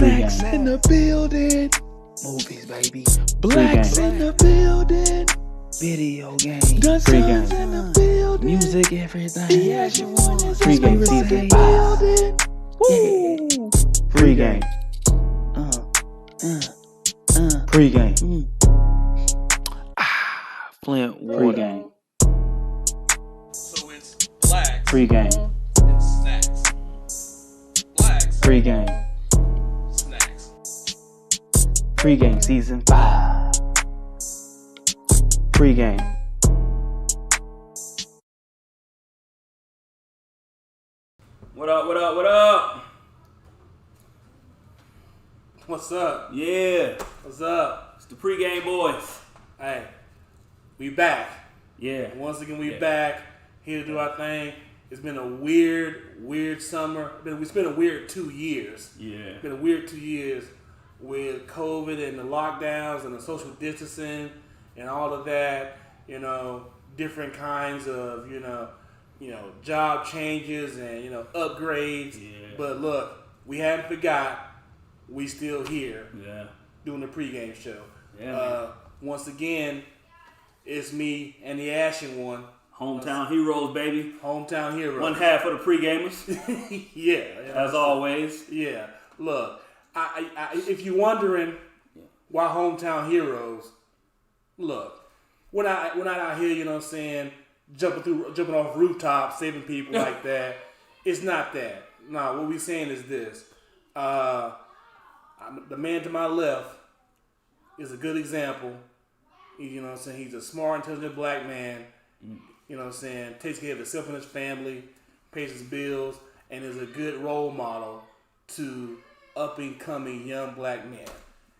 Snacks in the building. Movies, baby. Blacks in the building. Video games. Guns in the building. Music, everything. Pregame season 5. Pregame. Pregame. Flint water. Pregame. So it's blacks Pregame. and snacks. Blacks, Pregame. snacks. Pregame season 5. Pregame. What up, what up, what up? What's up? Yeah, What's up? it's the pregame boys. Hey, we back. Yeah. Once again, we Yeah. back here to do our thing. It's been a weird summer. It's been a weird 2 years. Yeah. It's been a weird 2 years with COVID and the lockdowns and the social distancing and all of that. You know, different kinds of job changes and upgrades. Yeah. But look, we hadn't forgot. We still here Yeah. doing the pregame show. Yeah, Once again, it's me and the Ashen one, Hometown heroes, baby. hometown hero. One half of the pregamers, Yeah, as always. Yeah, look, I if you're wondering why hometown heroes, look, we're not out here, you know what I'm saying, jumping off rooftops, saving people like that. It's not that. No, what we saying is this. The man to my left is a good example. You know what I'm saying? He's a smart, intelligent black man. You know what I'm saying? Takes care of himself and his family, pays his bills, and is a good role model to up-and-coming young black men.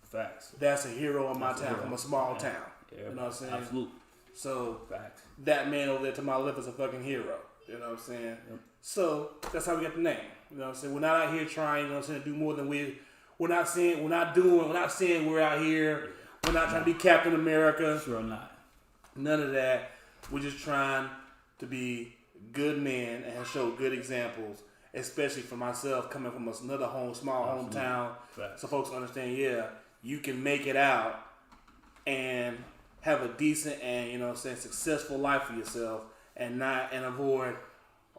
Facts. That's a hero in my That's a town, hero. from a small Yeah. town. Yeah. You know what I'm saying? Absolutely. So Facts. that man over there to my left is a fucking hero. You know what I'm saying? Yep. So that's how we got the name. You know what I'm saying? We're not out here trying, you know what I'm saying, to do more than we're not saying we're out here. We're not trying to be Captain America. Sure not. None of that. We're just trying to be good men and show good examples, especially for myself coming from another small hometown. Facts. So folks understand, you can make it out and have a decent and successful life for yourself and avoid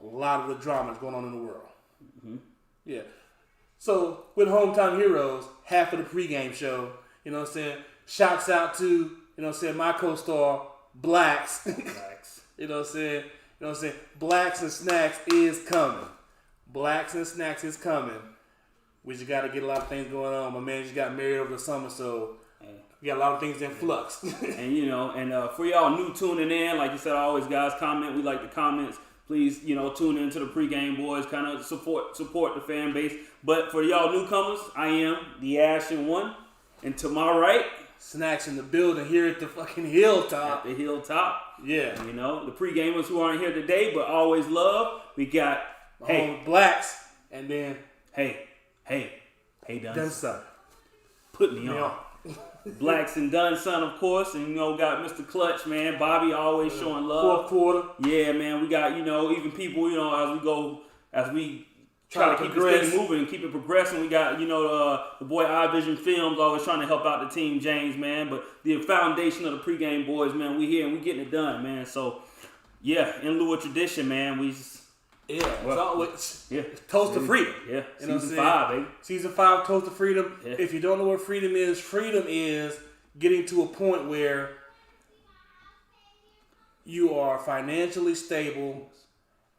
a lot of the drama that's going on in the world. Mm-hmm. Yeah. So with hometown heroes, half of the pregame show, you know what I'm saying? Shouts out to, you know what I'm saying, my co-star, Blacks. Facts. You know what I'm saying? Blacks and Snacks is coming. Blacks and Snacks is coming. We just got to get a lot of things going on. My man just got married over the summer, so we got a lot of things in flux. And for y'all new tuning in, like you said, always guys comment. We like the comments. Please, tune into the pregame boys, kind of support the fan base. But for y'all newcomers, I am the Ashen one, and to my right, Snacks in the building here at the fucking Hilltop. at the Hilltop. Yeah. The pre-gamers who aren't here today but always love. We got Blacks and then hey, Dunson. Put me on. Blacks and Dunson, of course, and got Mr. Clutch, man. Bobby always showing love. Fourth quarter. Yeah, man. We got even people as we try to keep this thing moving and keep it progressing. We got the boy iVision Films always trying to help out the team, James, man. But the foundation of the pregame boys, man, we here and we getting it done, man. So yeah, in lieu of tradition, man, we just Toast to freedom. Yeah, You know what I'm season saying? 5, baby. Season 5, Toast to Freedom. Yeah. If you don't know what freedom is getting to a point where you are financially stable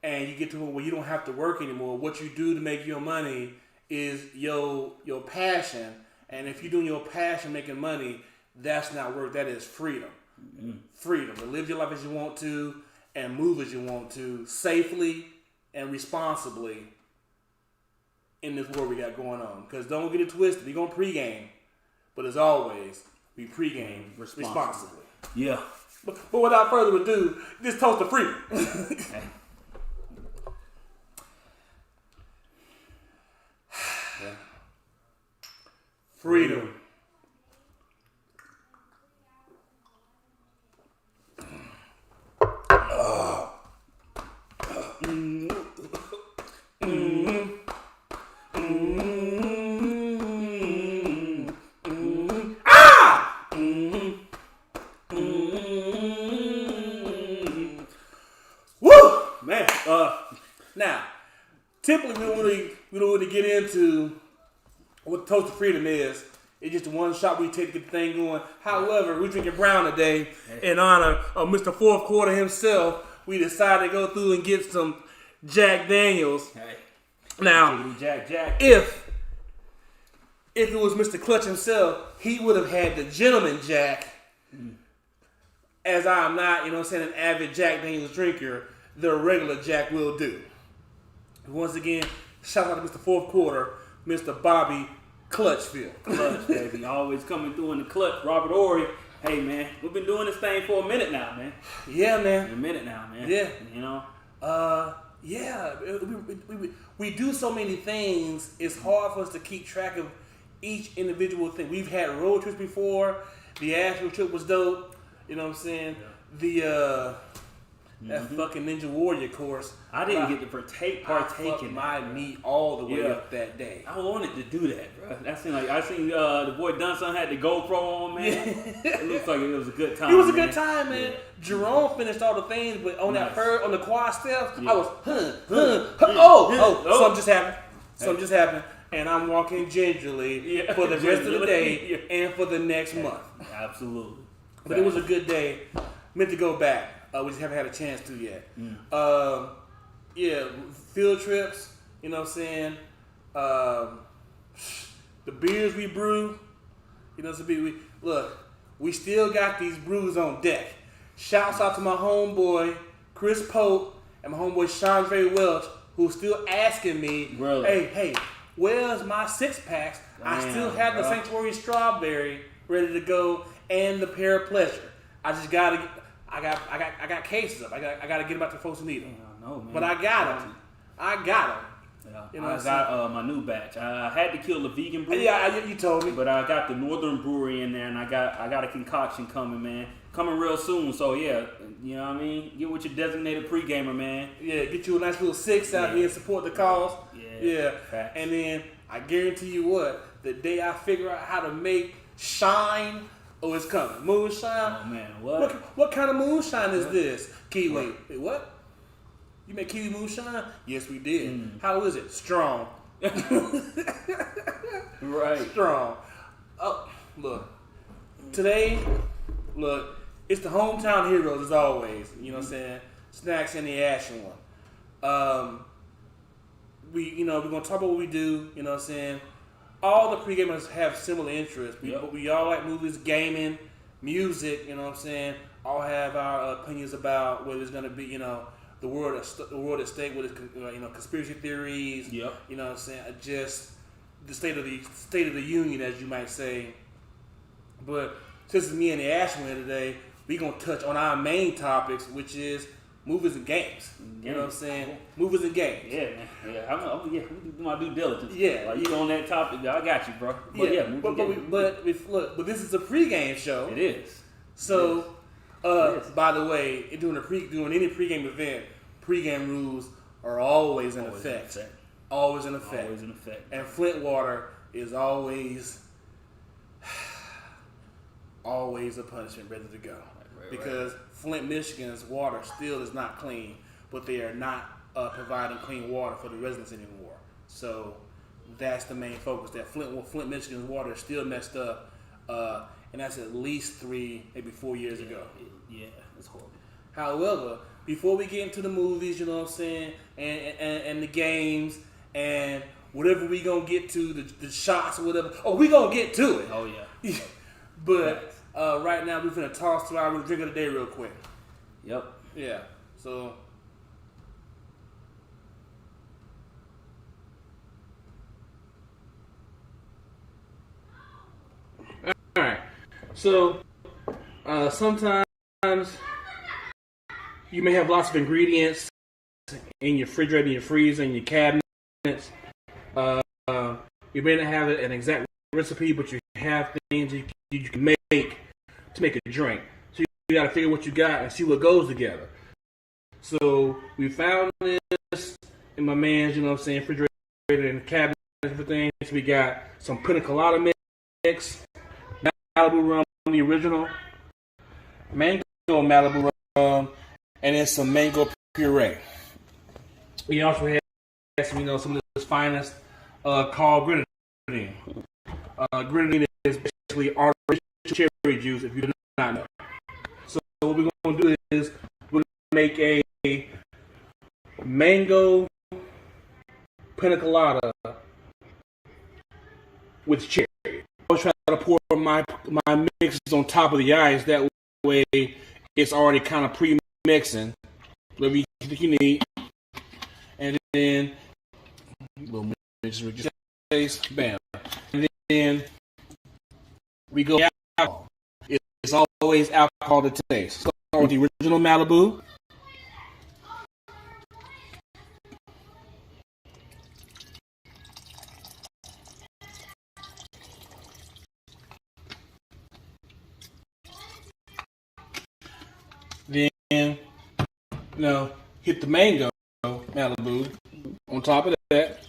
and you get to a point where you don't have to work anymore. What you do to make your money is your passion. And if you're doing your passion making money, that's not work. That is freedom. Mm-hmm. Freedom to live your life as you want to and move as you want to safely and responsibly in this world we got going on. Because don't get it twisted. We're going to pregame. But as always, we pregame responsibly. Yeah. But without further ado, this toast to freedom. Freedom. Now, typically we don't really get into what Toast of Freedom is. It's just the one shot we take to get the thing going. However, we're drinking brown today in honor of Mr. Fourth Quarter himself. We decided to go through and get some Jack Daniels. Hey. Now, Jack. if it was Mr. Clutch himself, he would have had the Gentleman Jack. As I am not, an avid Jack Daniels drinker, the regular Jack will do. Once again, shout out to Mr. Fourth Quarter, Mr. Bobby Clutchfield. Clutch, baby. Always coming through in the clutch. Robert Ory. Hey, man. We've been doing this thing for a minute now, man. Yeah, man. A minute now, man. Yeah. Yeah. We do so many things. It's hard for us to keep track of each individual thing. We've had road trips before. The actual trip was dope. You know what I'm saying? Yeah. That fucking Ninja Warrior course. I didn't get to partake in my meat all the way up that day. I wanted to do that, bro. I seen the boy Dunson had the GoPro on, man. It looks like it was a good time. It was a good time, man. Yeah. Jerome finished all the things, but on on the quad steps, I was something just happened. And I'm walking gingerly for the rest of the day and for the next month. Absolutely. But it was a good day. Meant to go back. We just haven't had a chance to yet. Field trips, you know what I'm saying? The beers we brew, we still got these brews on deck. Shouts out to my homeboy, Chris Pope, and my homeboy, Chandre Welch, who's still asking me, hey, where's my six-packs? I still have the Sanctuary Strawberry ready to go and the Pear of Pleasure. I just gotta get... I got cases up. I got to get them out to folks who need them. No, man. But I got them. Yeah. I got my new batch. I had to kill the vegan brew. Yeah, you told me. But I got the Northern Brewery in there, and I got a concoction coming, man. Coming real soon. So yeah, you know what I mean. Get with your designated pre-gamer, man. Yeah, get you a nice little six out here and support the cause. Yeah. Facts. And then I guarantee you what, the day I figure out how to make Shine. Oh, it's coming. Moonshine? Oh, man. What? What kind of moonshine is this? Kiwi. Wait, what? You make kiwi moonshine? Yes, we did. How is it? Strong. Right. Strong. Oh, look. Today, it's the hometown heroes as always. You know what I'm saying? Snacks in the action one. We're going to talk about what we do. You know what I'm saying? All the pre-gamers have similar interests. But we all like movies, gaming, music, you know what I'm saying? All have our opinions about whether it's going to be, the world at stake with conspiracy theories, you know what I'm saying? Just the state of the union, as you might say. But since it's me and the Ashman today, we're going to touch on our main topics, which is movies and games. You know what I'm saying? Movies and games. Yeah, man. Yeah, I'm do my due diligence. Yeah. Like, you on that topic, I got you, bro. But this is a pregame show. It is. So, by the way, doing any pregame event, pregame rules are always in effect. Always in effect. Always in effect. And Flint water is always a punishment ready to go. Because Flint, Michigan's water still is not clean, but they are not providing clean water for the residents anymore. So that's the main focus. That Flint, Michigan's water is still messed up, and that's at least 3, maybe 4 years ago. Yeah, it's horrible. However, before we get into the movies, you know what I'm saying, and the games and whatever we gonna get to, the shots or whatever. Oh, we gonna get to it. Oh yeah. But. Right now, we're going to toss to our drink of the day real quick. Yep. Yeah. So. All right. So, sometimes you may have lots of ingredients in your refrigerator, in your freezer, in your cabinets. You may not have an exact recipe, but you have things you can make to make a drink. So you got to figure what you got and see what goes together. So we found this in my man's, refrigerator and cabinet and everything. So we got some Pina Colada mix, Malibu rum, the original, mango Malibu rum, and then some mango puree. We also had some, some of this finest called grenadine. Grenadine is basically artificial cherry juice, if you do not know. So what we're going to do is we're going to make a mango Pina Colada with cherry. I always try to pour my mixes on top of the ice. That way it's already kind of pre-mixing. Whatever you think you need. And then a little mix, bam. And then we go alcohol. It's always alcohol to taste. Start with the original Malibu. Then, hit the mango Malibu on top of that.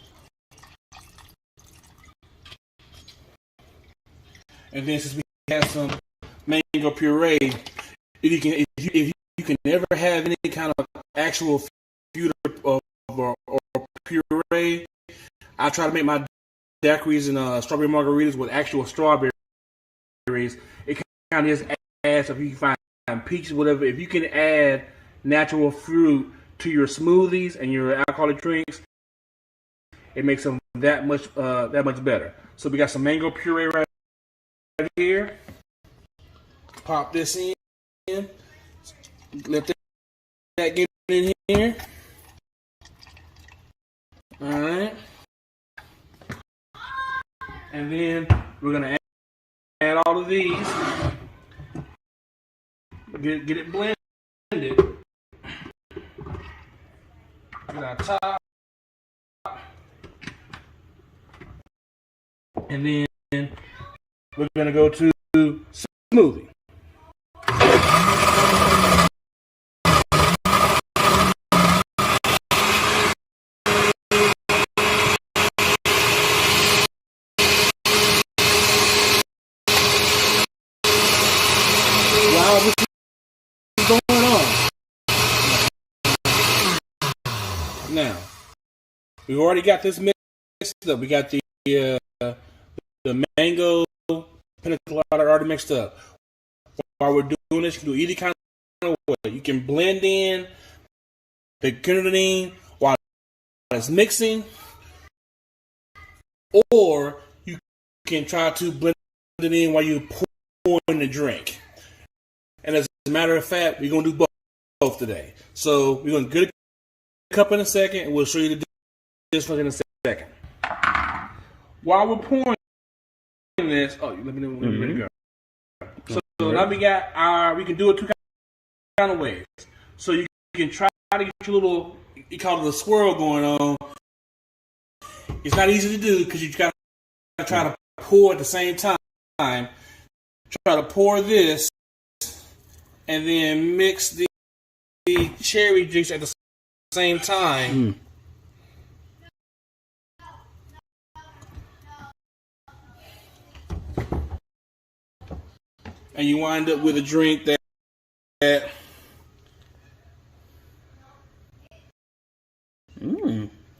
And then since we have some mango puree, if you can never have any kind of actual food or puree, I try to make my daiquiris and strawberry margaritas with actual strawberries. It kind of just adds, if you can find peaches, whatever. If you can add natural fruit to your smoothies and your alcoholic drinks, it makes them that much better. So we got some mango puree right here. Pop this in. Let that get in here. All right. And then we're gonna add all of these. Get it blended. Get our top. And then we're going to go to smoothie. Wow, what's going on? Now, we've already got this mixed up. We got the mango Pina Colada already mixed up. While we're doing this, you can do either kind of way. You can blend in the grenadine while it's mixing, or you can try to blend it in while you're pouring the drink. And as a matter of fact, we're going to do both today. So we're going to get a cup in a second, and we'll show you the difference in a second. While we're pouring this, let me know when you're ready to go. So now we can do it two kind of ways. So you can try to get your little, you call it a swirl going on. It's not easy to do because you got to try to pour at the same time. Try to pour this and then mix the cherry juice at the same time. And you wind up with a drink that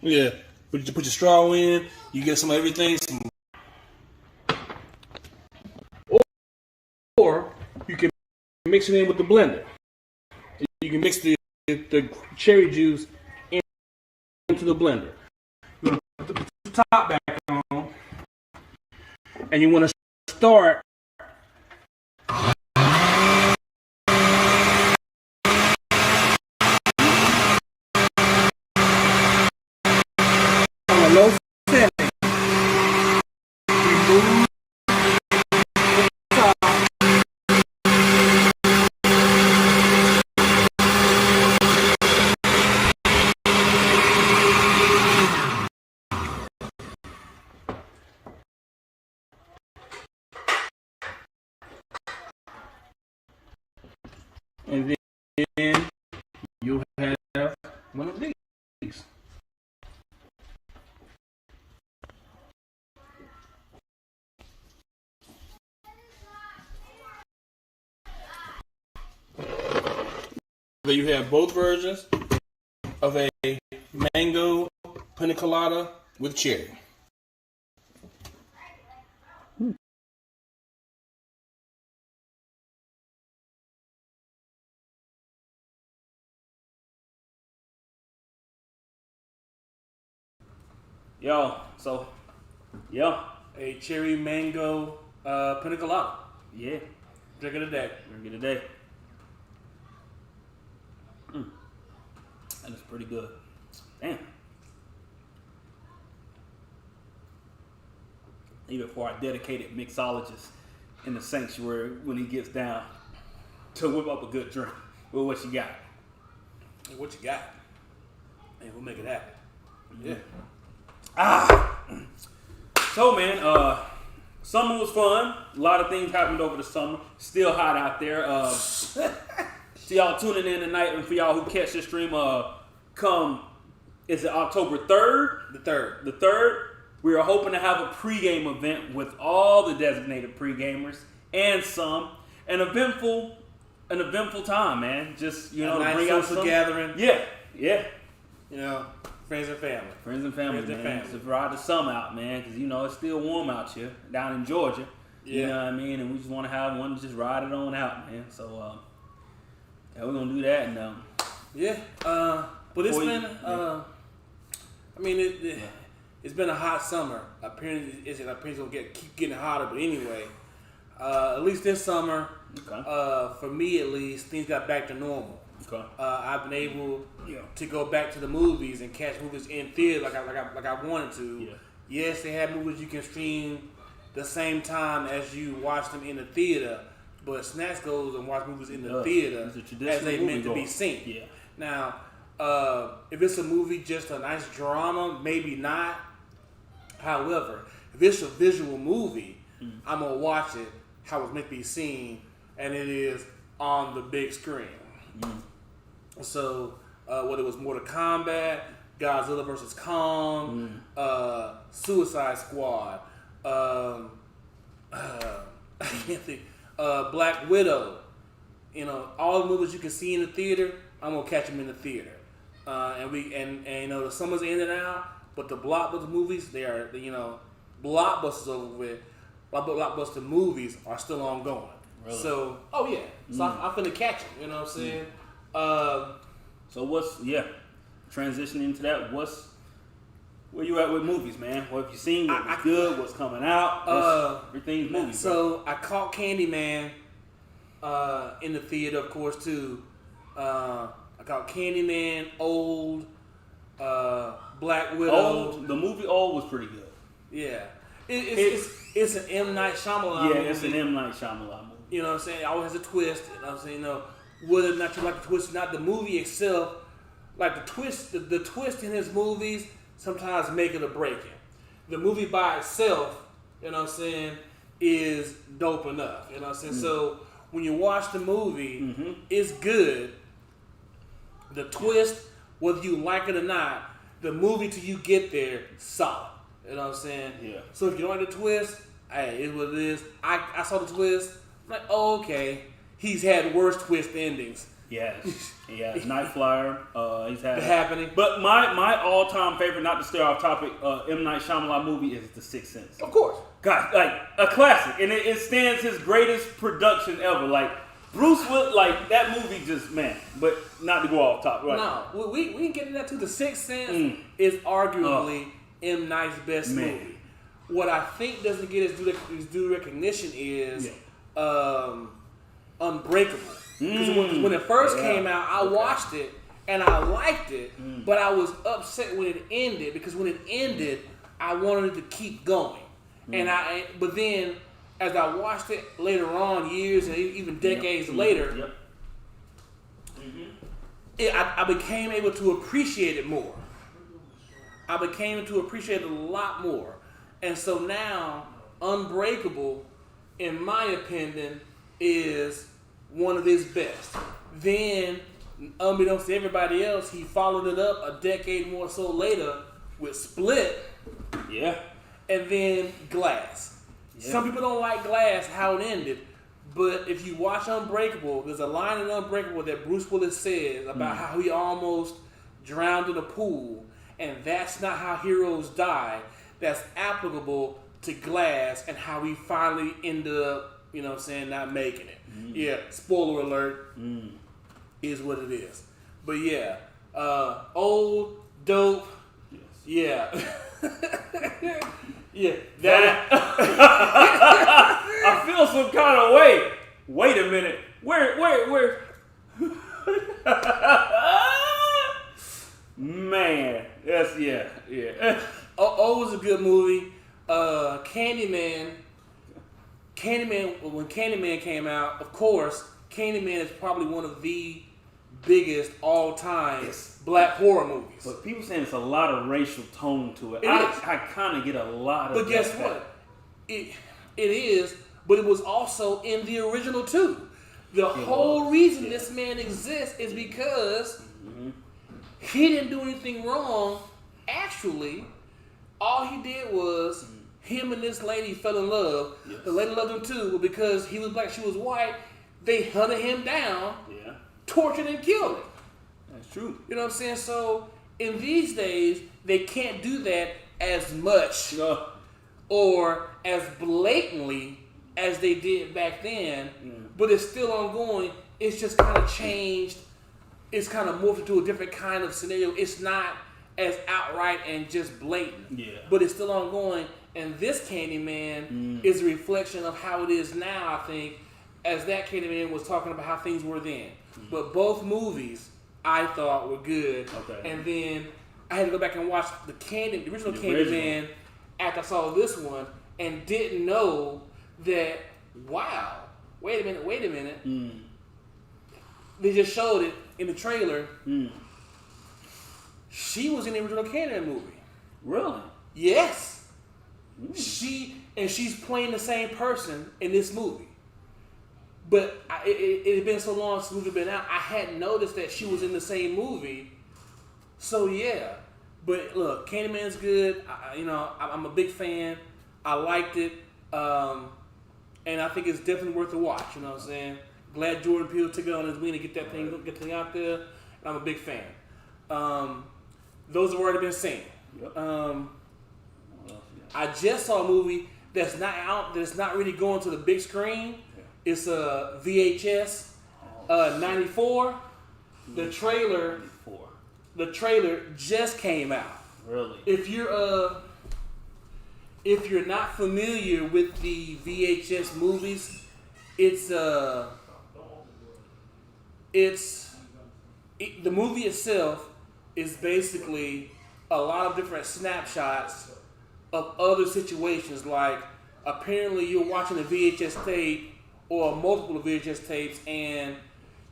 yeah, put your straw in, you get some of everything. Or you can mix it in with the blender. You can mix the cherry juice into the blender. You want to put the top back on, and you want to start on a low setting. Remove the top. And then you have one of these. So you have both versions of a mango Pina Colada with cherry. A cherry mango Pina Colada. Yeah. Drink of the day. Drink of the day. That is pretty good. Damn. Even for our dedicated mixologist in the sanctuary, when he gets down to whip up a good drink. Well, what you got? Hey, what you got? Hey, we'll make it happen. Yeah. So, man, summer was fun. A lot of things happened over the summer. Still hot out there. So y'all tuning in tonight, and for y'all who catch this stream, is it October 3rd? The 3rd. The 3rd. We are hoping to have a pregame event with all the designated pregamers and some. An eventful time, man. Just, a to nice bring out social some gathering. Yeah. Friends and family. Friends and family. To ride the sun out, man, because it's still warm out here down in Georgia. Yeah. You know what I mean? And we just want to have one to just ride it on out, man. So, we're gonna do that, and but it's been it's been a hot summer. Apparently, it's gonna keep getting hotter. But anyway, at least this summer, for me at least, things got back to normal. Okay. I've been able to go back to the movies and catch movies in theater like I wanted to. Yeah. Yes, they have movies you can stream the same time as you watch them in the theater, but Snacks goes and watch movies in the theater as they meant to be seen. Yeah. Now, if it's a movie, just a nice drama, maybe not. However, if it's a visual movie, I'm gonna watch it how it's meant to be seen, and it is on the big screen. So, whether it was Mortal Kombat, Godzilla vs. Kong, Suicide Squad, I can't think, Black Widow, all the movies you can see in the theater, I'm gonna catch them in the theater. And the summer's in and out, but the blockbuster movies, they are, blockbusters over with. Blockbuster movies are still ongoing. Really? So, I'm finna catch them. You know what I'm saying? So transitioning to that, where you at with movies, man? What have you seen? What's good? What's coming out? Everything's movies. So I caught Candyman in the theater, of course, too. I caught Candyman, Old, Black Widow. The movie Old was pretty good. Yeah. It's an M. Night Shyamalan movie. Yeah, it's an M. Night Shyamalan movie. You know what I'm saying? It always has a twist. You know what I'm saying? Whether or not you like the twist or not, the movie itself, like the twist in his movies sometimes make it or break it. The movie by itself, you know what I'm saying, is dope enough. You know what I'm saying? So when you watch the movie, it's good. The twist, whether you like it or not, the movie till you get there, solid. You know what I'm saying? Yeah. So if you don't like the twist, hey, it's what it is. I saw the twist. I'm like, oh, okay. He's had worse twist endings. Yes. Night Flyer. He's had The Happening. But my all-time favorite, not to stay off topic, M. Night Shyamalan movie is The Sixth Sense. Of course. God, like a classic, and it stands his greatest production ever. Like Bruce Willis, like that movie, just man. But not to go off topic. Right? No, we can get into that too. The Sixth Sense is arguably M. Night's best movie. What I think doesn't get his due recognition is Unbreakable. Because when it first came out, I watched it and I liked it, but I was upset when it ended because when it ended, I wanted it to keep going. But then as I watched it later on, years and even decades later, I became able to appreciate it more. I became able to appreciate it a lot more. And so now, Unbreakable, in my opinion, is one of his best. Then, unbeknownst to everybody else, he followed it up a decade more so later with Split. Yeah. And then Glass. Yeah. Some people don't like Glass, how it ended. But if you watch Unbreakable, there's a line in Unbreakable that Bruce Willis says about how he almost drowned in a pool. and that's not how heroes die. That's applicable to Glass and how we finally end up, not making it. Yeah, spoiler alert, is what it is. But yeah, old, dope, yeah. Yeah, that. I feel some kind of way. Wait a minute. Where? Man, that's yeah. Was a good movie. Candyman. When Candyman came out, of course, Candyman is probably one of the biggest all-time black horror movies. But people saying it's a lot of racial tone to it. It is. I kind of get a lot of. But guess what? It is. But it was also in the original too. The whole reason this man exists is because he didn't do anything wrong. Actually, all he did was him and this lady fell in love. Yes. The lady loved him too, but because he was black, she was white, they hunted him down, tortured and killed him. That's true. You know what I'm saying? So in these days, they can't do that as much or as blatantly as they did back then, but it's still ongoing. It's just kind of changed. It's kind of morphed into a different kind of scenario. It's not as outright and just blatant, but it's still ongoing. And this Candyman is a reflection of how it is now, I think, as that Candyman was talking about how things were then. But both movies, I thought, were good. Okay. And then I had to go back and watch the original Candyman after I saw this one and didn't know that, wow, wait a minute. They just showed it in the trailer. She was in the original Candyman movie. Really? Yes. She's playing the same person in this movie. But it had been so long since the movie had been out, I hadn't noticed that she was in the same movie. So yeah. But look, Candyman's good. I'm a big fan. I liked it. And I think it's definitely worth a watch. You know what I'm saying? Glad Jordan Peele took it on his wing to get that thing out there. And I'm a big fan. Those have already been seen. Yep. I just saw a movie that's not out, that's not really going to the big screen. Yeah. It's a VHS 94. The trailer just came out. Really? If you're not familiar with the VHS movies, the movie itself is basically a lot of different snapshots of other situations. Like, apparently you're watching a VHS tape or multiple VHS tapes and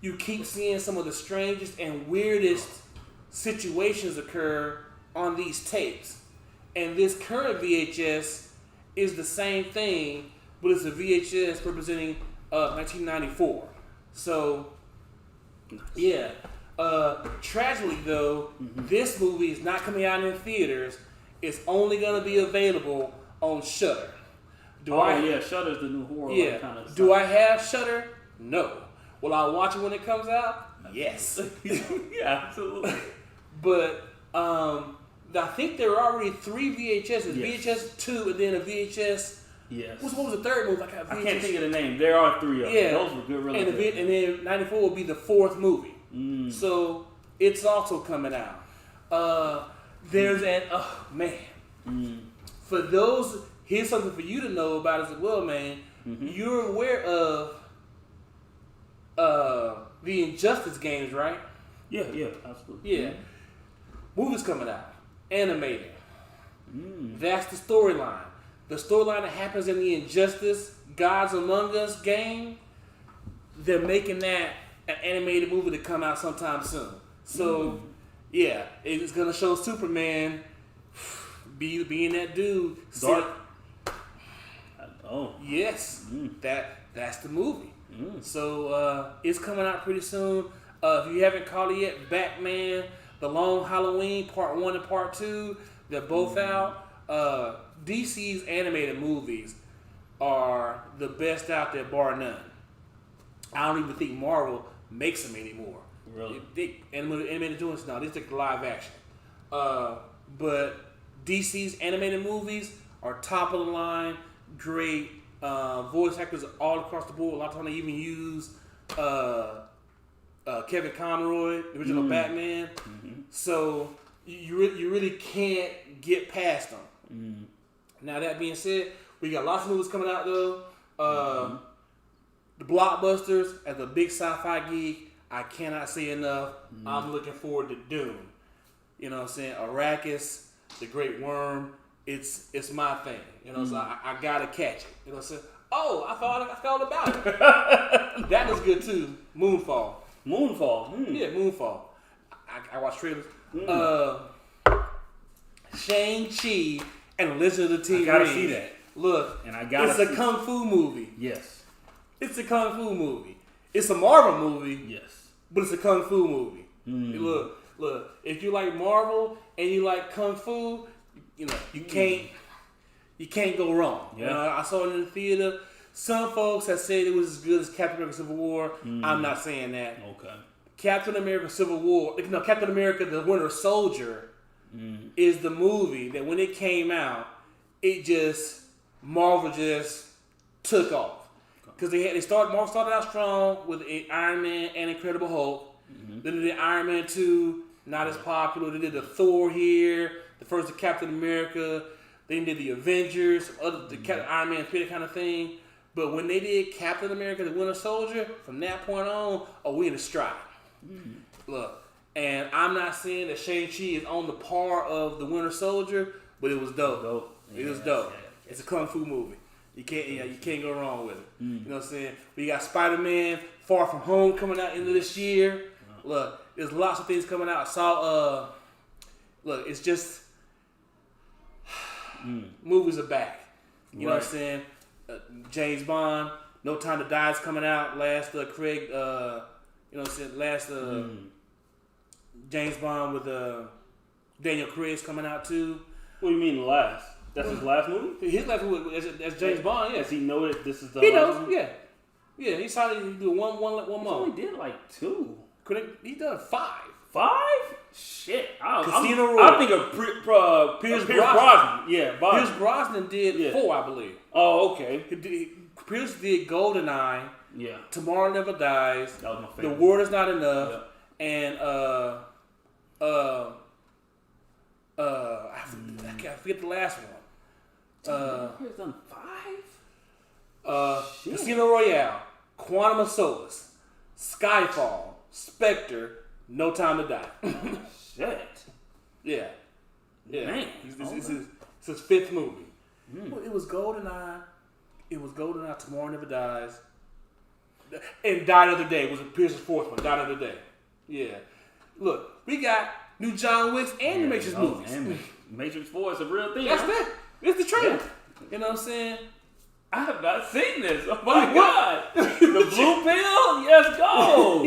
you keep seeing some of the strangest and weirdest situations occur on these tapes. And this current VHS is the same thing, but it's a VHS representing 1994. So, yeah. Tragically, though, this movie is not coming out in theaters. It's only going to be available on Shudder. Shudder's the new horror kind of stuff. Do I have Shudder? No. Will I watch it when it comes out? Yes. Yeah, absolutely. But I think there are already 3 VHSs. Yes. VHS 2 and then a VHS. Yes. What was the third movie? I can't think of the name. There are 3 of them. Yeah. Those were good, really good. And then 94 will be the 4th movie. So it's also coming out. There's for those, here's something for you to know about as well, man. You're aware of the Injustice games, right? Yeah, absolutely. Yeah. Movie's coming out. Animated. That's the storyline. The storyline that happens in the Injustice Gods Among Us game, they're making that an animated movie to come out sometime soon. So, yeah, it's going to show Superman being that dude. Dark. Yes, that's the movie. So, it's coming out pretty soon. If you haven't caught it yet, Batman, The Long Halloween, Part 1 and Part 2, they're both out. DC's animated movies are the best out there, bar none. I don't even think Marvel makes them anymore. Really? Animated doing now. They take the live action. but DC's animated movies are top of the line. Great voice actors all across the board. A lot of times they even use Kevin Conroy, the original Batman. Mm-hmm. So you really can't get past them. Mm. Now that being said, we got lots of movies coming out though. The blockbusters, as a big sci-fi geek, I cannot say enough. I'm looking forward to Dune. You know what I'm saying? Arrakis, the Great Worm. It's my thing. You know, so I gotta catch it. You know what I'm saying? Oh, I thought about it. That was good too. Moonfall. Yeah, Moonfall. I watched trailers. Shang-Chi and Lizard of the Ten Rings. I gotta see that. Look, and I gotta it's a kung fu movie. Yes. It's a kung fu movie. It's a Marvel movie. Yes. But it's a kung fu movie. Look. If you like Marvel and you like kung fu, you know you can't go wrong. Yeah. You know, I saw it in the theater. Some folks have said it was as good as Captain America: Civil War. I'm not saying that. Okay. Captain America: Civil War. No, Captain America: The Winter Soldier is the movie that when it came out, Marvel just took off. Because Marvel started out strong with Iron Man and Incredible Hulk. Then they did Iron Man 2, not as popular. They did the Thor here, the first of Captain America. Then they did the Avengers, the Iron Man 3, that kind of thing. But when they did Captain America: The Winter Soldier, from that point on, we in a stride. Look, and I'm not saying that Shang-Chi is on the par of The Winter Soldier, but it was dope. It was dope. Yeah. It's a kung fu movie. You can't go wrong with it. You know what I'm saying? We got Spider-Man: Far From Home coming out into this year. Look, there's lots of things coming out. I saw. Look, it's just movies are back. You know what I'm saying? James Bond, No Time to Die is coming out. Last Craig. You know what I'm saying? Last James Bond with Daniel Craig's coming out too. What do you mean last? That's his last movie? His last movie as James Bond, yeah. Does he know that this is the He last knows, movie? yeah. Yeah, he decided to do one more. He only did like 2. He done 5. 5? Shit. Casino Royale. I think of Pierce Brosnan. Yeah, Pierce Brosnan did 4, I believe. Oh, okay. Pierce did GoldenEye. Yeah. Tomorrow Never Dies. That was my favorite. The Word Is Not Enough. Yeah. And I forget the last one. He's done 5? Casino Royale, Quantum of Solace, Skyfall, Spectre, No Time to Die. Shit. Yeah. Man. It's his 5th movie. Well, it was GoldenEye. Tomorrow Never Dies. And Die Another Day was Pierce's 4th one. Die Another Day. Yeah. Look, we got new John Wicks and new Matrix movies. And Matrix 4 is a real thing. That's that. It's the trailer. Yeah. You know what I'm saying? I have not seen this. Oh my God. The blue pill? Yes, go.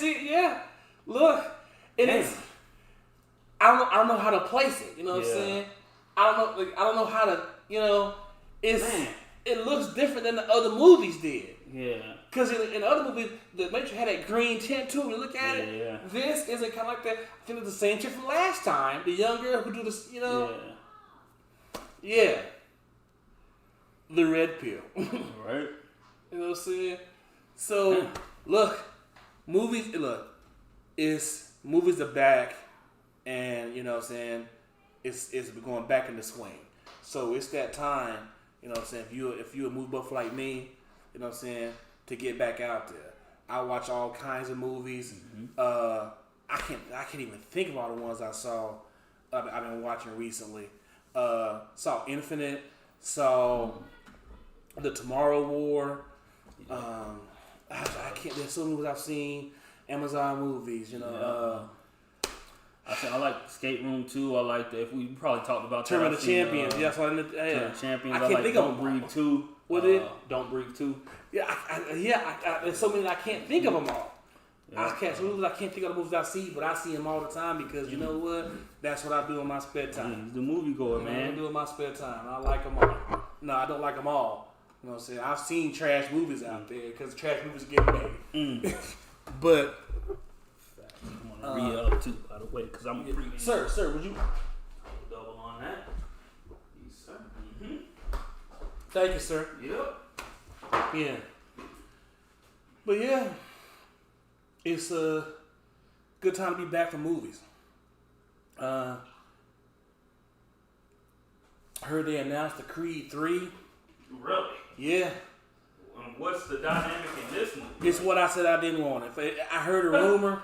Yeah. Look. It's I don't know how to place it. You know what I'm saying? I don't know how to, it looks different than the other movies did. Yeah. Because in the other movies, the Matrix had that green tint too. When you look at it, Yeah. This isn't kind of like that. I think it's the same chick from last time. The young girl who do this, Yeah. The red pill. Right. You know what I'm saying? So, movies are back, and you know what I'm saying, it's going back in the swing. So it's that time, you know what I'm saying, if you're a movie buff like me, you know what I'm saying, to get back out there. I watch all kinds of movies. I can't even think of all the ones I saw. I've been watching recently. Saw Infinite. Saw The Tomorrow War. I can't. There's so many movies I've seen. Amazon movies. I like Escape Room 2. I like that. If we probably talked about Tournament of Champions. Tournament of Champions. I can't think of Don't Breathe 2. What is it? Don't Breathe 2. Yeah. There's so many I can't think of them all. Yeah. I can't think of the movies I see, but I see them all the time because you know what? That's what I do in my spare time. He's the movie goer, man. I do in my spare time. I like them all. No, I don't like them all. You know what I'm saying? I've seen trash movies out there because trash movies get made. But I'm gonna re-up too, by the way, because I'm a pregame. Sir, would you? Thank you, sir. Yep. Yeah. But yeah, it's a good time to be back from movies. I heard they announced the Creed 3. Really? Yeah. What's the dynamic in this movie? It's what I said I didn't want. I heard a rumor,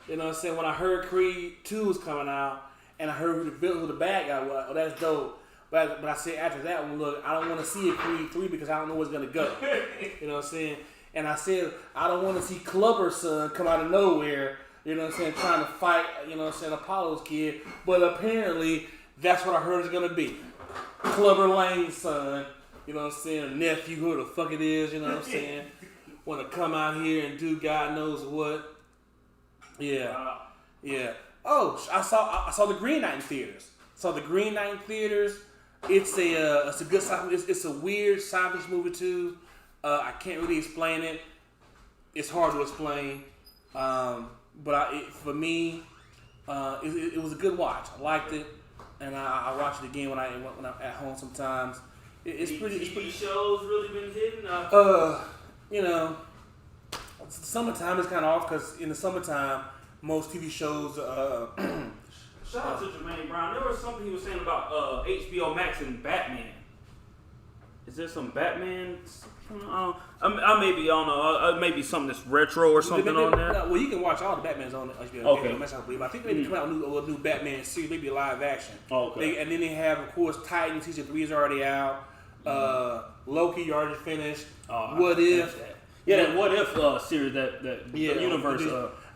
you know what I'm saying, when I heard Creed 2 was coming out, and I heard who the bad guy was, oh, that's dope. But I said after that one, look, I don't want to see a Creed 3 because I don't know what's going to go. You know what I'm saying? And I said, I don't want to see Clubber's son come out of nowhere, you know what I'm saying, trying to fight, you know what I'm saying, Apollo's kid. But apparently, that's what I heard it's going to be. Clubber Lane's son, you know what I'm saying, a nephew, who the fuck it is, you know what I'm saying, want to come out here and do God knows what. Yeah. Yeah. Oh, I saw the Green Knight in theaters. It's a good it's a weird science movie too. I can't really explain it. It's hard to explain. But for me, it was a good watch. I liked it, and I watch it again when I'm at home sometimes. It's pretty. Shows really been hitting. You know, summertime is kind of off because in the summertime most TV shows. Shout out to Jermaine Brown. There was something he was saying about HBO Max and Batman. Is there some Batman? I maybe, I don't know. Maybe something that's retro or something on there. Well, you can watch all the Batmans on HBO. Okay. I believe. I think they come out with a new Batman series, maybe live action. Okay. And then they have, of course, Titans. Season 3 is already out. Loki, you already finished. What If? Yeah, that What If series, that universe.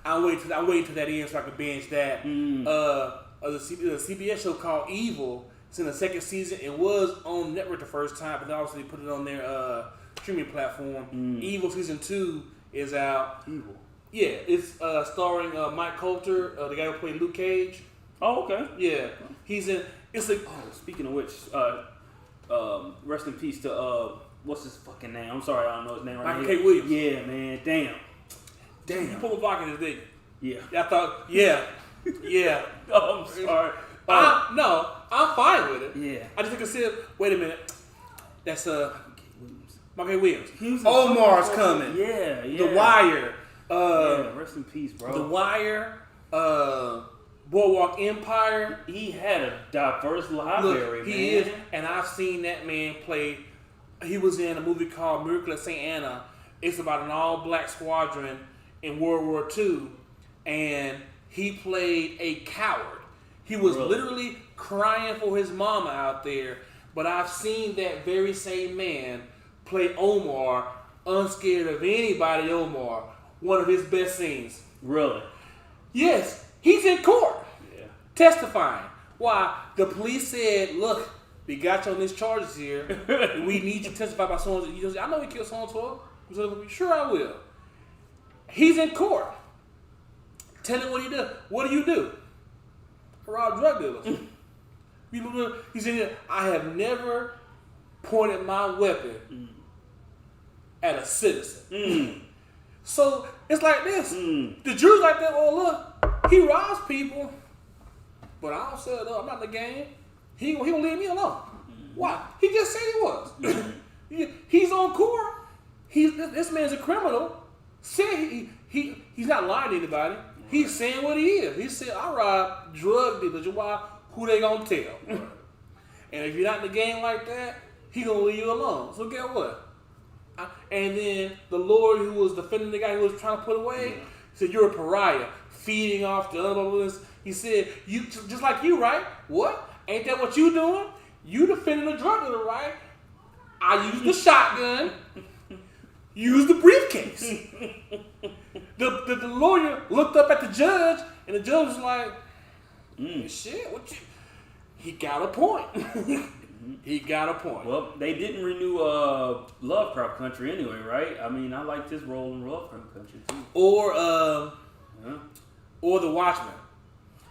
I'm waiting till that end so I can binge that. The CBS show called Evil. It's in the second season. It was on network the first time, but then obviously they put it on their streaming platform. Evil season 2 is out. Evil. Yeah, it's starring Mike Coulter, the guy who played Luke Cage. Oh, okay. Yeah, he's in. It's like. Oh, speaking of which, rest in peace to what's his fucking name? I'm sorry, I don't know his name right now. Michael K. Williams. Yeah, man. Damn. You put a block in his dick. Yeah. I thought. Yeah. Yeah. Oh, I'm sorry. No, I'm fine with it. Yeah. I just consider. Wait a minute. That's Michael Williams. Omar's coming. Yeah. The Wire. Rest in peace, bro. The Wire. Boardwalk Empire. He had a diverse library. Look, he is, and I've seen that man play. He was in a movie called Miracle at St. Anna. It's about an all-black squadron in World War II, and he played a coward. He was literally crying for his mama out there, but I've seen that very same man play Omar, unscared of anybody. Omar, one of his best scenes. Really? Yes, he's in court, testifying. Why? The police said, look, we got you on these charges here. We need you to testify about someone. He goes, I know we killed someone. Sure I will. He's in court. Tell him what he did. What do you do? I rob drug dealers. He said, I have never pointed my weapon at a citizen. So it's like this. The jury's like that. Oh, look, he robs people, but I don't sell it up. I'm not in the game. He gonna leave me alone. Why? He just said he was. He's on court. This man's a criminal. Said he's not lying to anybody. He's saying what he is. He said, I rob drug dealers. Why? Who they gonna tell? And if you're not in the game like that, he gonna leave you alone. So guess what? And then the lawyer who was defending the guy who was trying to put away said, you're a pariah, feeding off the others. He said, you just like you, right? What? Ain't that what you doing? You defending the drug dealer, right? I used the shotgun. Use the briefcase. The lawyer looked up at the judge, and the judge was like, shit, he got a point. He got a point. Well, they didn't renew Lovecraft Country anyway, right? I mean, I like this role in Lovecraft Country too. Or The Watchmen.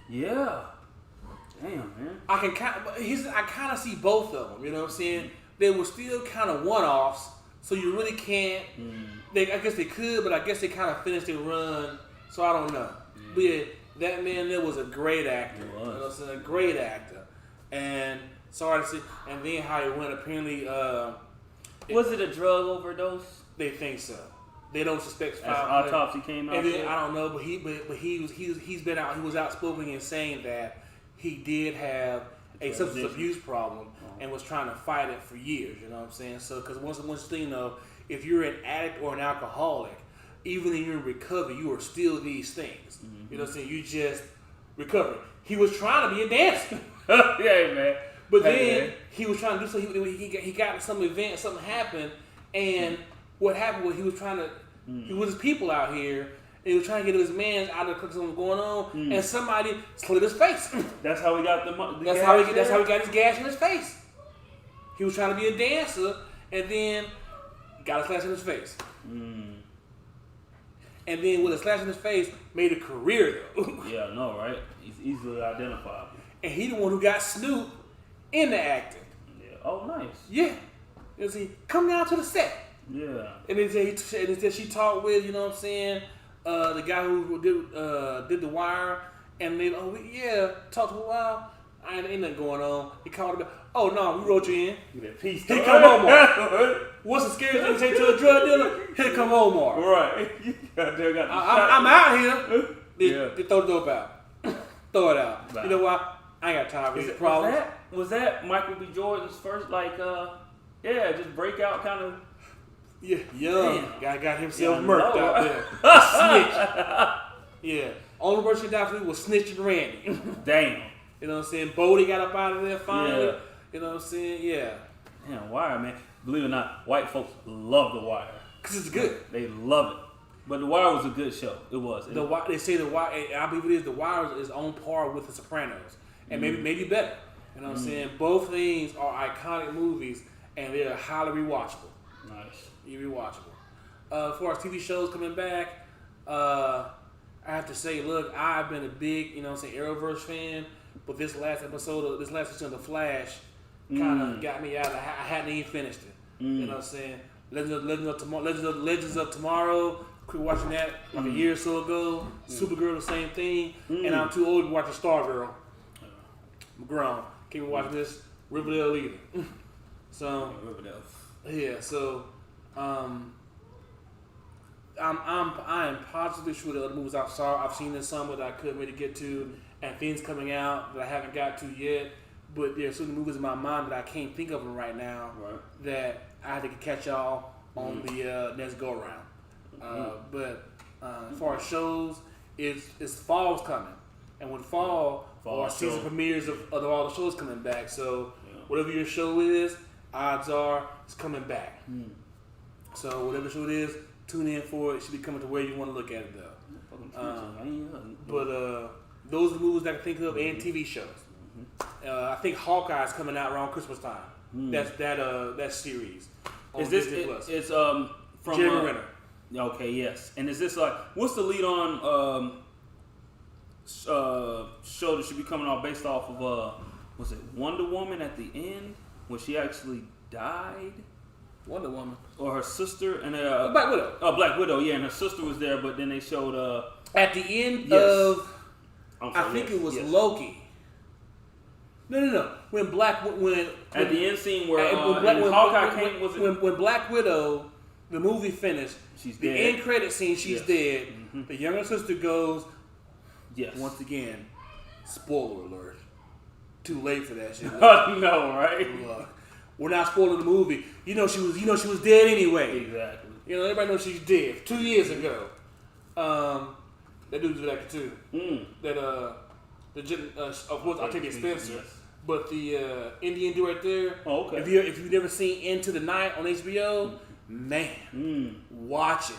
Yeah. Damn, man. I kind of see both of them. You know what I'm saying? They were still kind of one-offs, so you really can't. I guess they could, but I guess they kind of finished their run. So I don't know. But yeah, that man there was a great actor. He was. You know what I'm saying? A great actor. And sorry to see. And then how it went. Apparently, Was it a drug overdose? They think so. They don't suspect As foul play. autopsy came out. And then, I don't know, but he's been out. He was outspoken in saying that he did have a substance abuse problem and was trying to fight it for years. You know what I'm saying? So, because once thing, if you're an addict or an alcoholic, even if you're in recovery, you are still these things. You know what I'm saying? You just recover. He was trying to be a dancer. Yeah, man. But then he was trying to do something. He got to some event, something happened, and what happened was he was trying to. He was his people out here. And he was trying to get his man out of the something was going on, and somebody slit his face. That's how he got the That's how he got his gash in his face. He was trying to be a dancer, and then got a slash in his face. And then with a slash in his face, made a career though. Yeah, I know, right? He's easily identifiable. And he the one who got Snoop in the acting. Yeah. Oh, nice. Yeah. You know, see, come down to the set. Yeah. And then she talked with, you know what I'm saying, the guy who did The Wire, and they talked for a while. Ain't nothing going on. He called him. Oh no, we wrote you in. Peace. Here come Omar. What's the scariest thing to say to a drug dealer? Here come Omar. Right. I'm out here. They throw the dope out. Throw it out. Right. You know why? I ain't got time for these problems. Was that Michael B. Jordan's first, just breakout kind of? Yeah, young. Guy got himself murked out there. Snitch. Yeah. Only person he died for was Snitch and Randy. Damn. You know what I'm saying? Bodie got up out of there finally. Yeah. You know what I'm saying? Yeah. Damn, Wire, man. Believe it or not, white folks love The Wire. Because it's good. They love it. But The Wire was a good show. It was. They say The Wire, I believe it is, The Wire is on par with The Sopranos. And maybe better. You know what I'm saying? Both things are iconic movies, and they're highly rewatchable. Nice. Rewatchable. As far as TV shows coming back, I have to say, look, I've been a big, you know what I'm saying, Arrowverse fan, but this last episode of The Flash kind of got me out. I hadn't even finished it. You know what I'm saying? Legends of Tomorrow. Quit watching that like a year or so ago. Supergirl, the same thing. And I'm too old to watch Stargirl. I'm grown. Can't even watch this Riverdale either. So Riverdale. Yeah. So I am positively sure the other movies I've seen this summer that I couldn't really get to, and things coming out that I haven't got to yet. But there are certain movies in my mind that I can't think of them right now that I have to catch y'all on the next go around. But as far as shows, it's fall's coming, and with fall season premieres of all the shows coming back. So whatever your show is, odds are it's coming back. So whatever show it is, tune in for it. It should be coming to where you want to look at it though. But those are the movies that I can think of and TV shows. I think Hawkeye is coming out around Christmas time. That's that series. On Disney Plus. It's from Jeremy Renner. Okay, yes. And is this what's the lead on show that should be coming out based off of was it Wonder Woman at the end when she actually died? Wonder Woman. Or her sister and Black Widow. Oh, Black Widow, yeah, and her sister was there, but then they showed at the end of I think it was Loki. No. When at the end scene where Hawkeye came, was it when Black Widow, the movie finished, she's the dead. end credit scene, she's dead. The younger sister goes. Yes. Once again, spoiler alert. Too late for that shit. No, right? Look, we're not spoiling the movie. You know she was dead anyway. Exactly. You know everybody knows she's dead. 2 years ago. That dude was actor too. That of course Octavia Spencer. Yes. But the Indian dude right there. Oh, okay. If you've never seen Into the Night on HBO, man, watch it.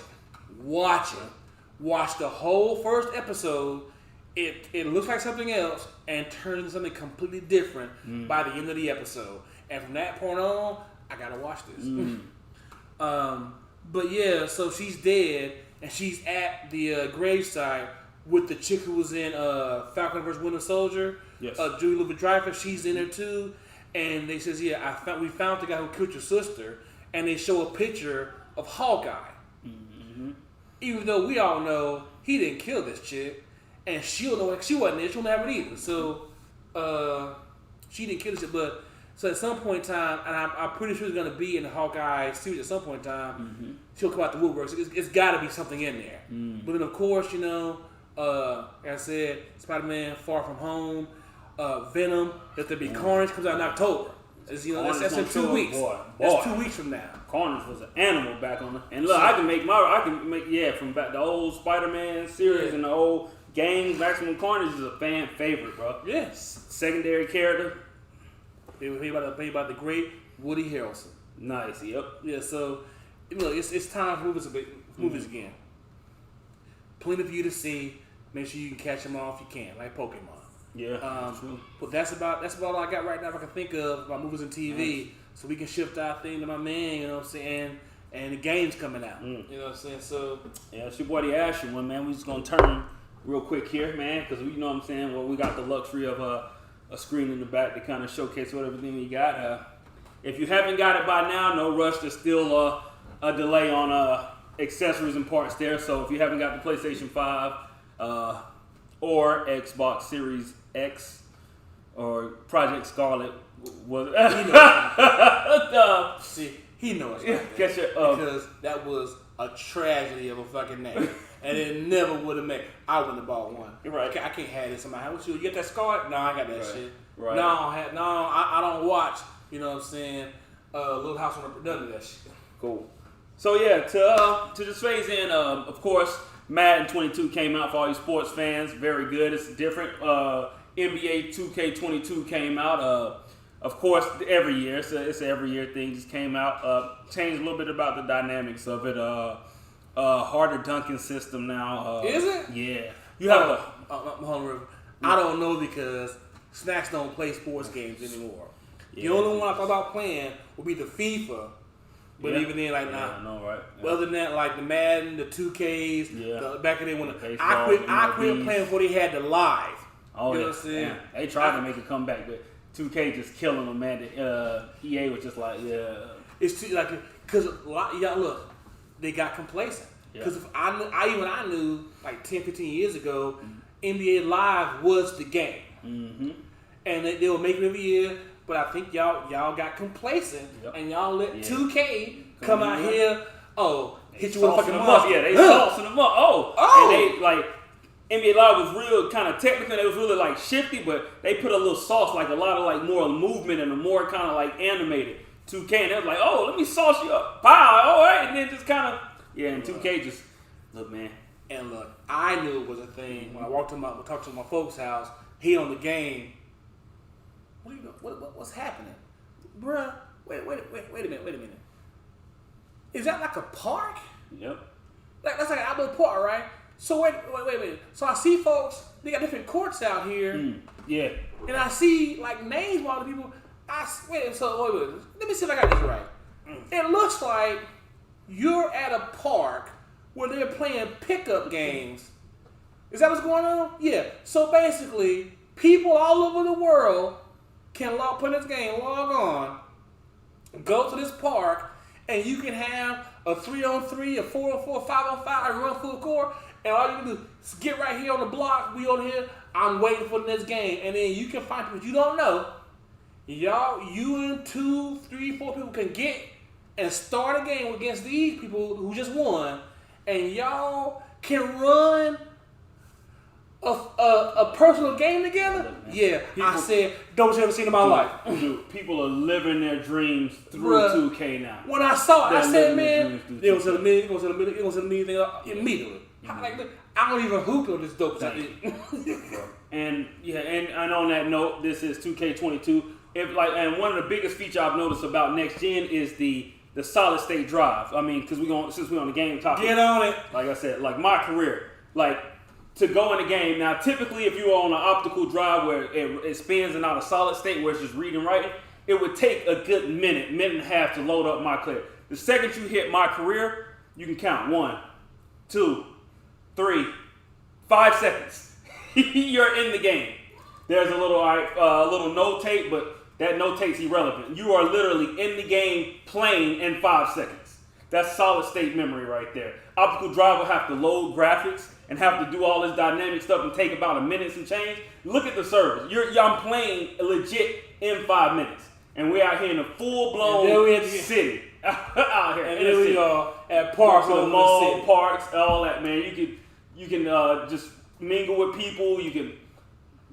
Watch the whole first episode. It looks like something else and turns into something completely different by the end of the episode. And from that point on, I gotta watch this. But yeah, so she's dead and she's at the gravesite with the chick who was in Falcon vs. Winter Soldier. Yes. Julie Louis-Dreyfus, she's in there too. And they says, we found the guy who killed your sister. And they show a picture of Hawkeye. Even though we all know he didn't kill this chick. And she don't know, she wasn't there, she don't have it either. So, she didn't kill this chick. But, So at some point in time, and I'm pretty sure it's going to be in the Hawkeye series at some point in time, she'll come out the woodworks. It's got to be something in there. But then, of course, like I said, Spider-Man Far From Home, Venom, if there be Carnage, comes out in October. That's in 2 weeks. Boy. That's 2 weeks from now. Carnage was an animal back on the. And look, I can make from back the old Spider-Man series and the old games. Maximum Carnage is a fan favorite, bro. Yes. Secondary character. They were played by the great Woody Harrelson. Nice. Yep. Yeah. So, it's time for movies again. Plenty for you to see. Make sure you can catch them all if you can, like Pokemon. Yeah. But that's about all I got right now. If I can think of about movies and TV, so we can shift our thing to my man. You know what I'm saying? And the game's coming out. You know what I'm saying? So yeah, it's your boy the Asher one, man. We just gonna turn real quick here, man, because you know what I'm saying. Well, we got the luxury of a screen in the back to kind of showcase what everything we got. If you haven't got it by now, no rush. There's still a delay on accessories and parts there. So if you haven't got the PlayStation 5 or Xbox Series X or Project Scarlet, see, he knows because that was a tragedy of a fucking name. And it never would have made. I wouldn't have bought one. You're right. I can't have this in my house. You get that scar? No, I got that shit. Right. No, I don't watch. You know what I'm saying? Little House on the none of that shit. Cool. So yeah, to just phase in. Of course, Madden 22 came out for all you sports fans. Very good. It's different. NBA 2K22 came out. Of course, every year. It's an every year thing. Just came out. Changed a little bit about the dynamics of it. Harder dunking system now. Is it? Yeah. You have I don't know because Snacks don't play sports games anymore. Yeah. The only one I thought about playing would be the FIFA. But even then, like, I know, right? Yeah. Other than that, like the Madden, the 2Ks, back in the day when I quit playing before they had the live. Oh, you know what I'm saying? Yeah. They tried to make a comeback, but 2K just killing them, man. EA was just like, It's too, like, because y'all look, they got complacent. Because if I knew like 10, 15 years ago, NBA Live was the game, and they were making it every year. But I think y'all got complacent, and y'all let 2K come out here. Hit you with a fucking monster. Yeah, they saucing them up. And they like NBA Live was real kind of technical. It was really like shifty, but they put a little sauce, like a lot of like more movement and a more kind of like animated 2K. And they was like, let me sauce you up, pow, all right, and then just kind of and 2K just look, man. And look, I knew it was a thing when I talked to my folks' house. He on the game. What do you know? What's happening, bruh? Wait a minute. Is that like a park? Yep. Like that's like an outdoor park, right? So wait. So I see folks. They got different courts out here. Yeah. And I see like names of all the people. Wait. Let me see if I got this right. It looks like you're at a park where they're playing pickup games. Is that what's going on? Yeah. So basically, people all over the world can play this game, log on, go to this park, and you can have a 3-on-3, a 4-on-4, 5-on-5, and run full court. And all you can do is get right here on the block, we on here, I'm waiting for the next game. And then you can find people you don't know. You and 2, 3, 4 people can get and start a game against these people who just won. And y'all can run a personal game together? Yeah. I said, don't you ever seen in my life. Dude, people are living their dreams through 2K now. When I saw it, I said, man, it was a million thing immediately. I don't even hoop on this dope shit. And on that note, this is 2K22. And one of the biggest features I've noticed about next gen is the solid state drive. I mean, because since we're on the game topic, get on it. Like I said, like my career, like to go in the game. Now, typically, if you're on an optical drive where it spins and not a solid state where it's just reading and writing, it would take a good minute and a half to load up my clip. The second you hit my career, you can count 1, 2, 3, 5 seconds. You're in the game. There's a little notate, but that notate's irrelevant. You are literally in the game playing in 5 seconds. That's solid state memory right there. Optical drive will have to load graphics and have to do all this dynamic stuff and take about a minute and change. Look at the service. I'm playing legit in 5 minutes. And we're out here in a full-blown city. Out here. And then we are at parks, the mall, parks, all that, man. You can just mingle with people. You can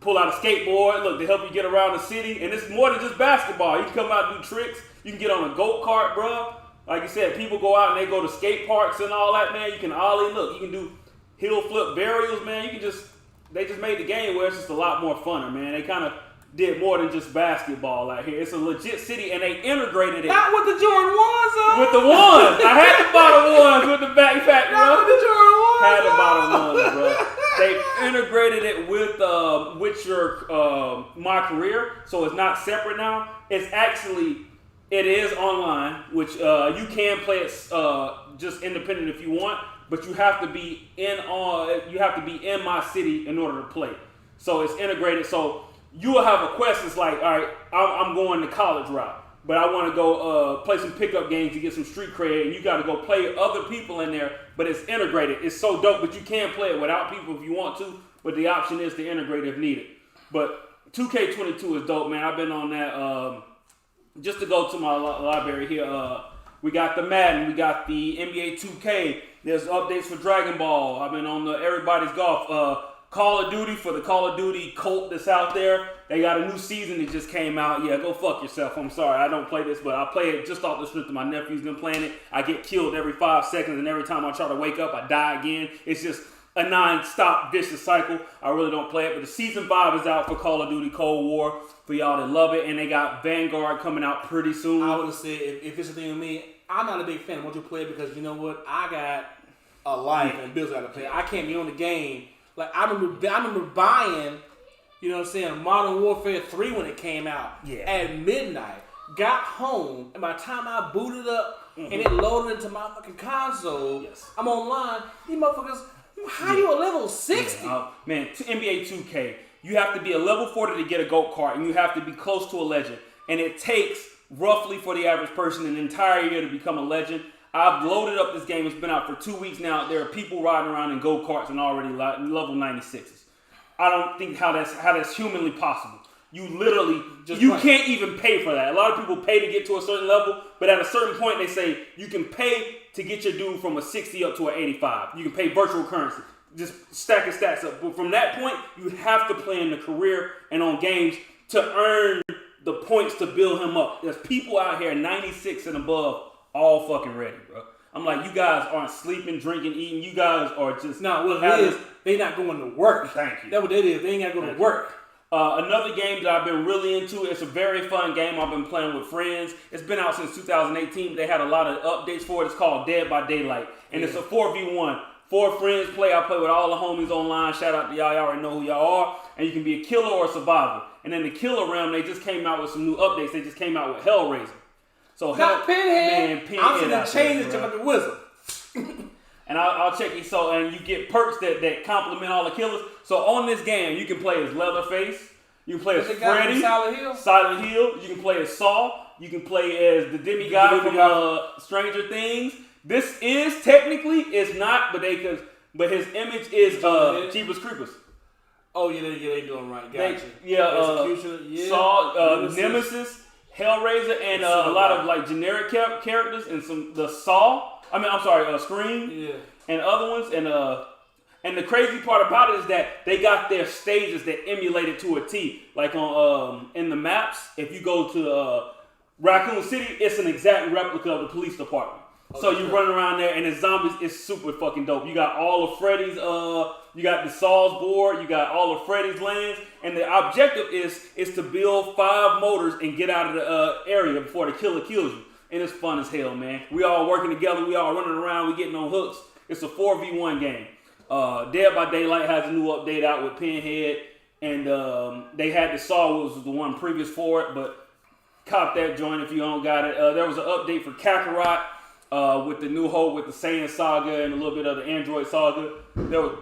pull out a skateboard, look, to help you get around the city. And it's more than just basketball. You can come out and do tricks. You can get on a go-kart, bro. Like you said, people go out and they go to skate parks and all that, man. You can ollie, look, you can do hill flip burials, man. They just made the game where it's just a lot more funner, man. They kind of did more than just basketball out here. It's a legit city, and they integrated it. Not with the Jordan 1s, though. With the ones. I had to buy the ones with the backpack, bro. Not with the Jordan 1s. Had to buy the ones, bro. They integrated it with your My Career, so it's not separate now. It is online, which you can play it just independent if you want, but you have to be in My City in order to play. So it's integrated. So you will have a quest that's like, all right, I'm going the college route, but I want to go play some pickup games to get some street cred, and you got to go play other people in there, but it's integrated. It's so dope, but you can play it without people if you want to, but the option is to integrate if needed. But 2K22 is dope, man. I've been on that just to go to my library here. We got the Madden, we got the NBA 2K, there's updates for Dragon Ball. I've been on the Everybody's Golf. Call of Duty, for the Call of Duty cult that's out there. They got a new season that just came out. Yeah, go fuck yourself. I'm sorry, I don't play this, but I play it just off the strength of my nephew's been playing it. I get killed every 5 seconds, and every time I try to wake up, I die again. It's just a non-stop vicious cycle. I really don't play it, but the season 5 is out for Call of Duty Cold War for y'all that love it, and they got Vanguard coming out pretty soon. I would have said, if it's a thing with me, I'm not a big fan. I want you to play it because you know what? I got a life and bills I got to pay. I can't be on the game. Like, I remember buying, you know what I'm saying, Modern Warfare 3 when it came out at midnight. Got home, and by the time I booted up and it loaded into my fucking console, I'm online. These motherfuckers, how you a level 60? Man, NBA 2K, you have to be a level 40 to get a go-kart, and you have to be close to a legend. And it takes, roughly for the average person, an entire year to become a legend. I've loaded up this game. It's been out for 2 weeks now. There are people riding around in go-karts and already level 96s. I don't think how that's humanly possible. You literally can't even pay for that. A lot of people pay to get to a certain level, but at a certain point they say you can pay to get your dude from a 60 up to an 85. You can pay virtual currency. Just stacking stats up. But from that point, you have to play in the career and on games to earn the points to build him up. There's people out here 96 and above all fucking ready, bro. I'm like, you guys aren't sleeping, drinking, eating. You guys are just... No, what it is, they not going to work. Thank you. That's what it is. They ain't got to go to work. Another game that I've been really into, it's a very fun game I've been playing with friends. It's been out since 2018, but they had a lot of updates for it. It's called Dead by Daylight, and it's a 4v1. 4 friends play. I play with all the homies online. Shout out to y'all. Y'all already know who y'all are. And you can be a killer or a survivor. And in the killer realm, they just came out with some new updates. They just came out with Hellraiser. So not Pinhead. Man, Pinhead. I'm gonna change it to fucking wizard. And I'll check you. So, and you get perks that complement all the killers. So on this game, you can play as Leatherface. You can play as Freddy. Silent Hill. You can play as Saw. You can play as the demigod from Stranger Things. This is technically, it's not, but his image is Jeepers Creepers. Oh yeah, they doing right. Gotcha. Saw, Nemesis, Hellraiser, and a lot of like generic characters, and Scream, and other ones, and the crazy part about it is that they got their stages that emulated to a T. Like on in the maps, if you go to Raccoon City, it's an exact replica of the police department. So you run around there, and the zombies is super fucking dope. You got all of Freddy's, you got the Saw's board, you got all of Freddy's lands, and the objective is to build 5 motors and get out of the area before the killer kills you. And it's fun as hell, man. We all working together, we all running around, we getting on hooks. It's a 4v1 game. Dead by Daylight has a new update out with Pinhead, and they had the Saw, which was the one previous for it, but cop that joint if you don't got it. There was an update for Kakarot. With the New Hope, with the Saiyan saga, and a little bit of the Android saga. There was...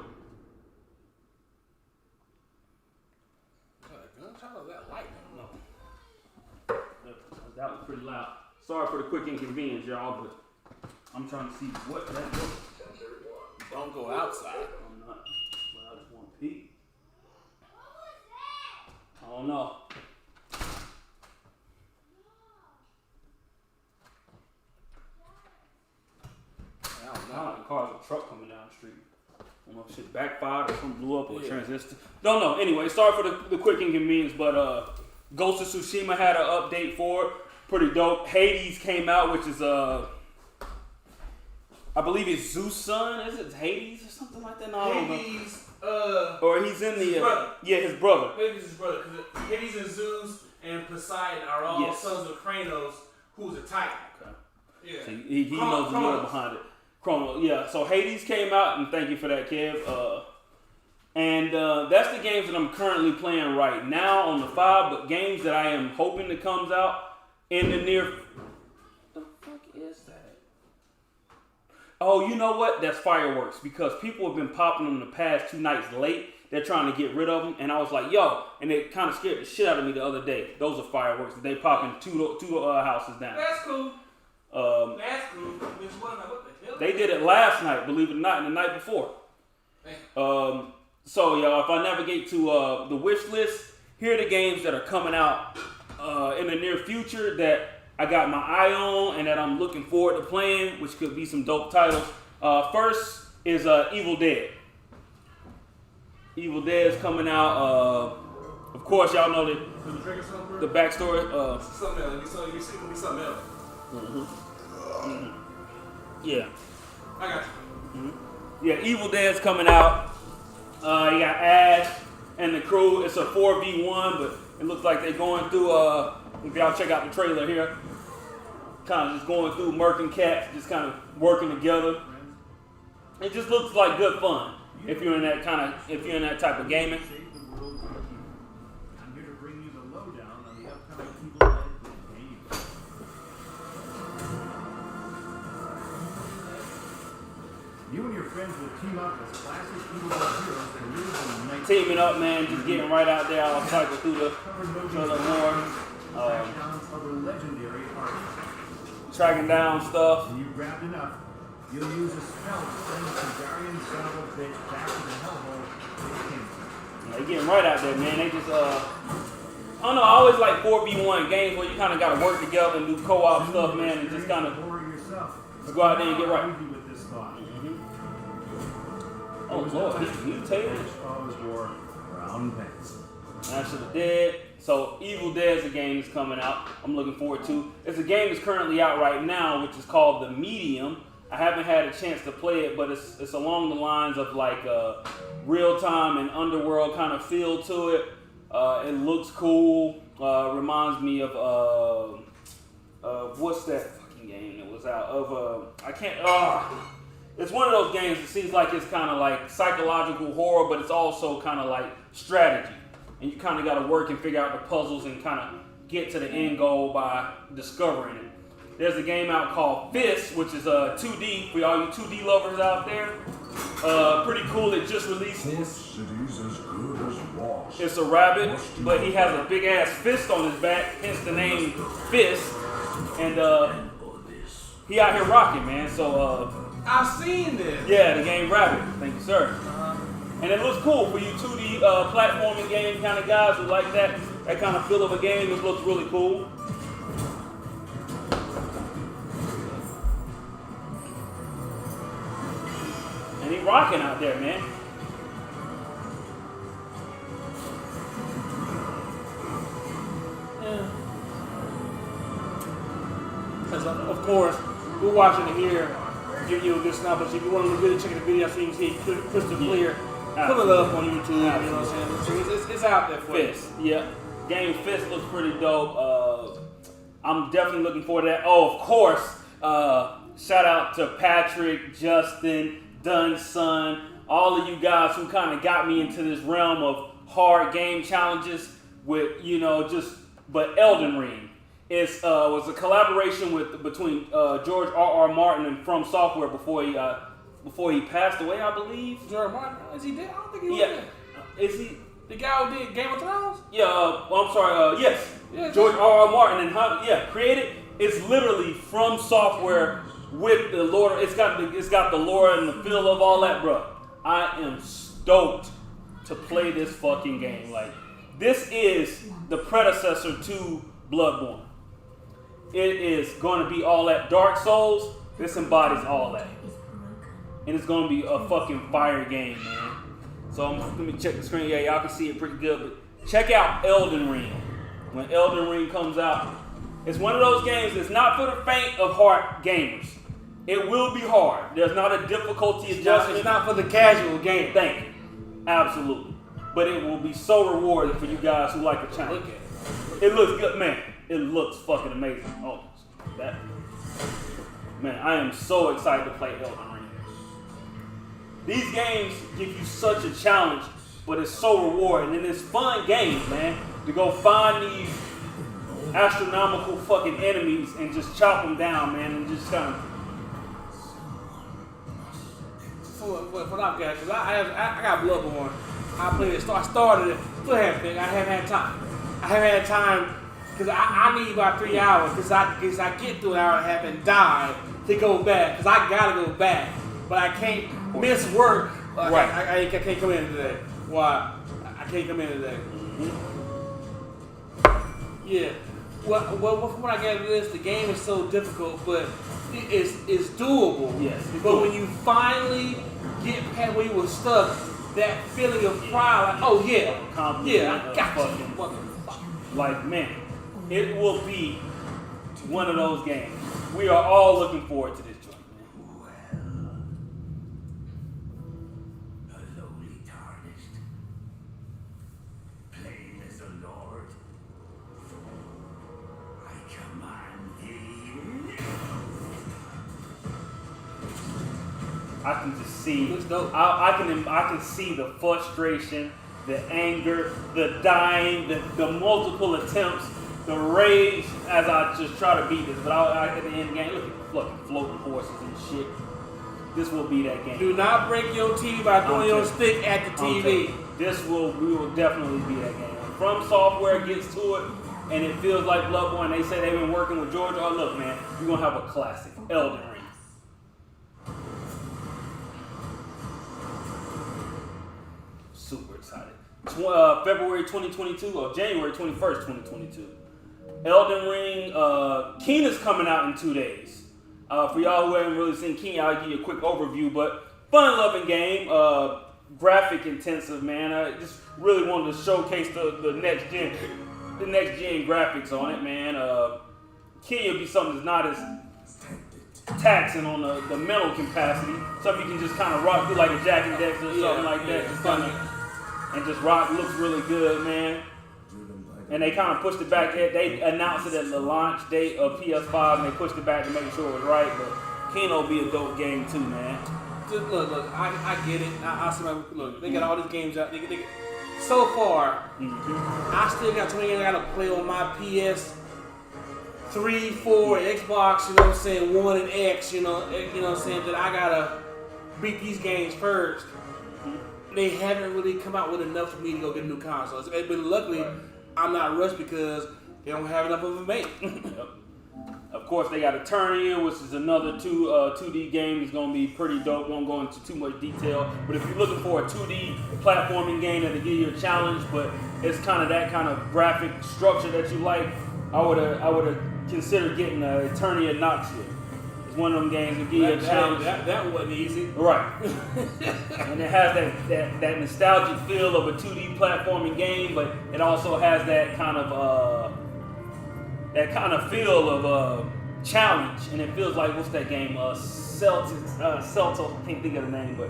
That was pretty loud. Sorry for the quick inconvenience, y'all, but I'm trying to see what that was. Don't go outside. I'm not, but I just want to peek. I don't know. the street. I don't know if shit backfired or something blew up or transistor. Don't know. Anyway, sorry for the quick inconvenience, but Ghost of Tsushima had an update for it. Pretty dope. Hades came out, which is I believe it's Zeus' son. Is it Hades or something like that? No, I don't know. Hades, or he's in the brother. Yeah, his brother. Maybe it's his brother. Because Hades and Zeus and Poseidon are all sons of Kratos, who's a titan. Okay. Yeah. So he knows the lore behind it. Chrono, yeah. So Hades came out, and thank you for that, Kev. And that's the games that I'm currently playing right now on the 5. But games that I am hoping that comes out in the near. The fuck is that? Oh, you know what? That's fireworks, because people have been popping them the past 2 nights late. They're trying to get rid of them, and I was like, yo, and it kind of scared the shit out of me the other day. Those are fireworks that they popping two houses down. That's cool. That's cool. What the hell? They did it last night, believe it or not, and the night before. So, y'all, if I navigate to the wish list, here are the games that are coming out in the near future that I got my eye on and that I'm looking forward to playing, which could be some dope titles. First is Evil Dead. Evil Dead is coming out. Of course, y'all know that the backstory. Something else. Let me something else. Yeah. I got you. Yeah, Evil Dead's coming out. You got Ash and the crew. It's a 4v1, but it looks like they're going through. If y'all check out the trailer here, kind of just going through murking cats, just kind of working together. It just looks like good fun if you're in that type of gaming. I'm here to bring you the lowdown on the upcoming Evil Dead game. You and your friends will team up as classic Evil Dead heroes that live in the night. Teaming up, man, just getting right out there. I'll cycle through the trailer more. Tracking down stuff. When you grabbed enough, you'll use a spell to send the Targaryen son of a bitch back to the hellhole. They getting right out there, man. They just, I don't know, I always like 4v1 games where you kind of got to work together and do co-op stuff, man, and just kind of go out there and get right. Oh, Lord, he's mutated. Ash of the Dead. So, Evil Dead is a game that's coming out. I'm looking forward to. It's a game that's currently out right now, which is called The Medium. I haven't had a chance to play it, but it's along the lines of like real-time and underworld kind of feel to it. It looks cool. Reminds me of what's that fucking game that was out of? It's one of those games that seems like it's kind of like psychological horror, but it's also kind of like strategy. And you kind of got to work and figure out the puzzles and kind of get to the end goal by discovering it. There's a game out called Fist, which is 2D for all you 2D lovers out there. Pretty cool. It just released this. It's a rabbit, but he has a big ass fist on his back, hence the name Fist. And he out here rocking, man. So I've seen this. Yeah, the game Rabbit. Thank you, sir. And it looks cool for you 2D platforming game kind of guys who like that kind of feel of a game. It looks really cool. And he rocking out there, man. Yeah. Of course, we're watching it here, give you a good snap, but if you want to really check the video so you can see it crystal clear, pull it up on YouTube, you know what I'm saying? It's out there for Fist. Yeah. Game Fist looks pretty dope. I'm definitely looking forward to that. Oh, of course, shout out to Patrick, Justin, Dunn's son, all of you guys who kind of got me into this realm of hard game challenges with, but Elden Ring. It was a collaboration between George R.R. Martin and From Software before he passed away, I believe. George Martin? Is he dead? I don't think he was dead. Is he? The guy who did Game of Thrones? Yeah, I'm sorry, yes. Yeah, George R.R. Martin and created. It's literally From Software with the lore. It's got the lore and the feel of all that, bro. I am stoked to play this fucking game. Like, this is the predecessor to Bloodborne. It is going to be all that. Dark Souls, this embodies all that. and it's gonna be a fucking fire game, man. So let me check the screen. Yeah, y'all can see it pretty good. But check out Elden Ring. When Elden Ring comes out, it's one of those games that's not for the faint of heart gamers. It will be hard. There's not a difficulty adjustment. It's not for the casual game. Thank you. Absolutely. But it will be so rewarding for you guys who like the challenge. Look at it. It looks good, man. It looks fucking amazing. Oh, that. Man, I am so excited to play Elden Ring. These games give you such a challenge, but it's so rewarding. And it's fun games, man. To go find these astronomical fucking enemies and just chop them down, man, and just kind of. What I've got, because I got Bloodborne. I played it. I started it. Still haven't finished. I haven't had time. I haven't had time because I need about 3 hours because I get through an hour and a half and die to go back because I gotta go back, but I can't miss work. Right. I can't come in today. Why? I can't come in today. Yeah. Well, from what I gather is the game is so difficult, but it's doable. Yes. But when you finally get past where you were stuck, that feeling of pride, like, oh yeah, I got you, motherfucker. Like, man, it will be one of those games. We are all looking forward to this joint, man. A lowly tarnished, plain as the Lord, I command thee. I can just see. Looks dope. I can see the frustration, the anger, the dying, the multiple attempts, the rage as I just try to beat this. But at the end of the game, look at the fucking floating horses and shit. This will be that game. Do not break your TV by throwing your stick at the TV. We will definitely be that game. When From Software gets to it, and it feels like Bloodborne. They say they've been working with Georgia. Oh look, man, you're gonna have a classic, Elden Ring. Super excited. February 2022 or January 21st, 2022. Elden Ring. Pina's coming out in 2 days. For y'all who haven't really seen Pina, I'll give you a quick overview. But fun-loving game, graphic intensive, man. I just really wanted to showcase the next gen graphics on it, man. Pina will be something that's not as taxing on the mental capacity. Something you can just kind of rock through like a Jack and Dexter or something like that. Just funny. And just rock. Looks really good, man. And they kind of pushed it back. They announced it at the launch date of PS5, and they pushed it back to make sure it was right. But Kino will be a dope game too, man. Just look, I get it. I see look, they got all these games out. So far, I still got 20 games I gotta play on my PS3, 4, Xbox. You know what I'm saying? One and X. You know what I'm saying? That I gotta beat these games first. They haven't really come out with enough for me to go get a new console. But luckily, I'm not rushed because they don't have enough of them made. Yep. Of course, they got Eternia, which is another 2D game. It's going to be pretty dope. Won't go into too much detail. But if you're looking for a 2D platforming game that'll give you a challenge, but it's kind of that kind of graphic structure that you like, I would have considered getting Eternia Noxia. It's one of them games that give you a challenge. That wasn't easy. Right. And it has that nostalgic feel of a 2D platforming game, but it also has that kind of feel of challenge, and it feels like, what's that game? Celtics, I can't think of the name, but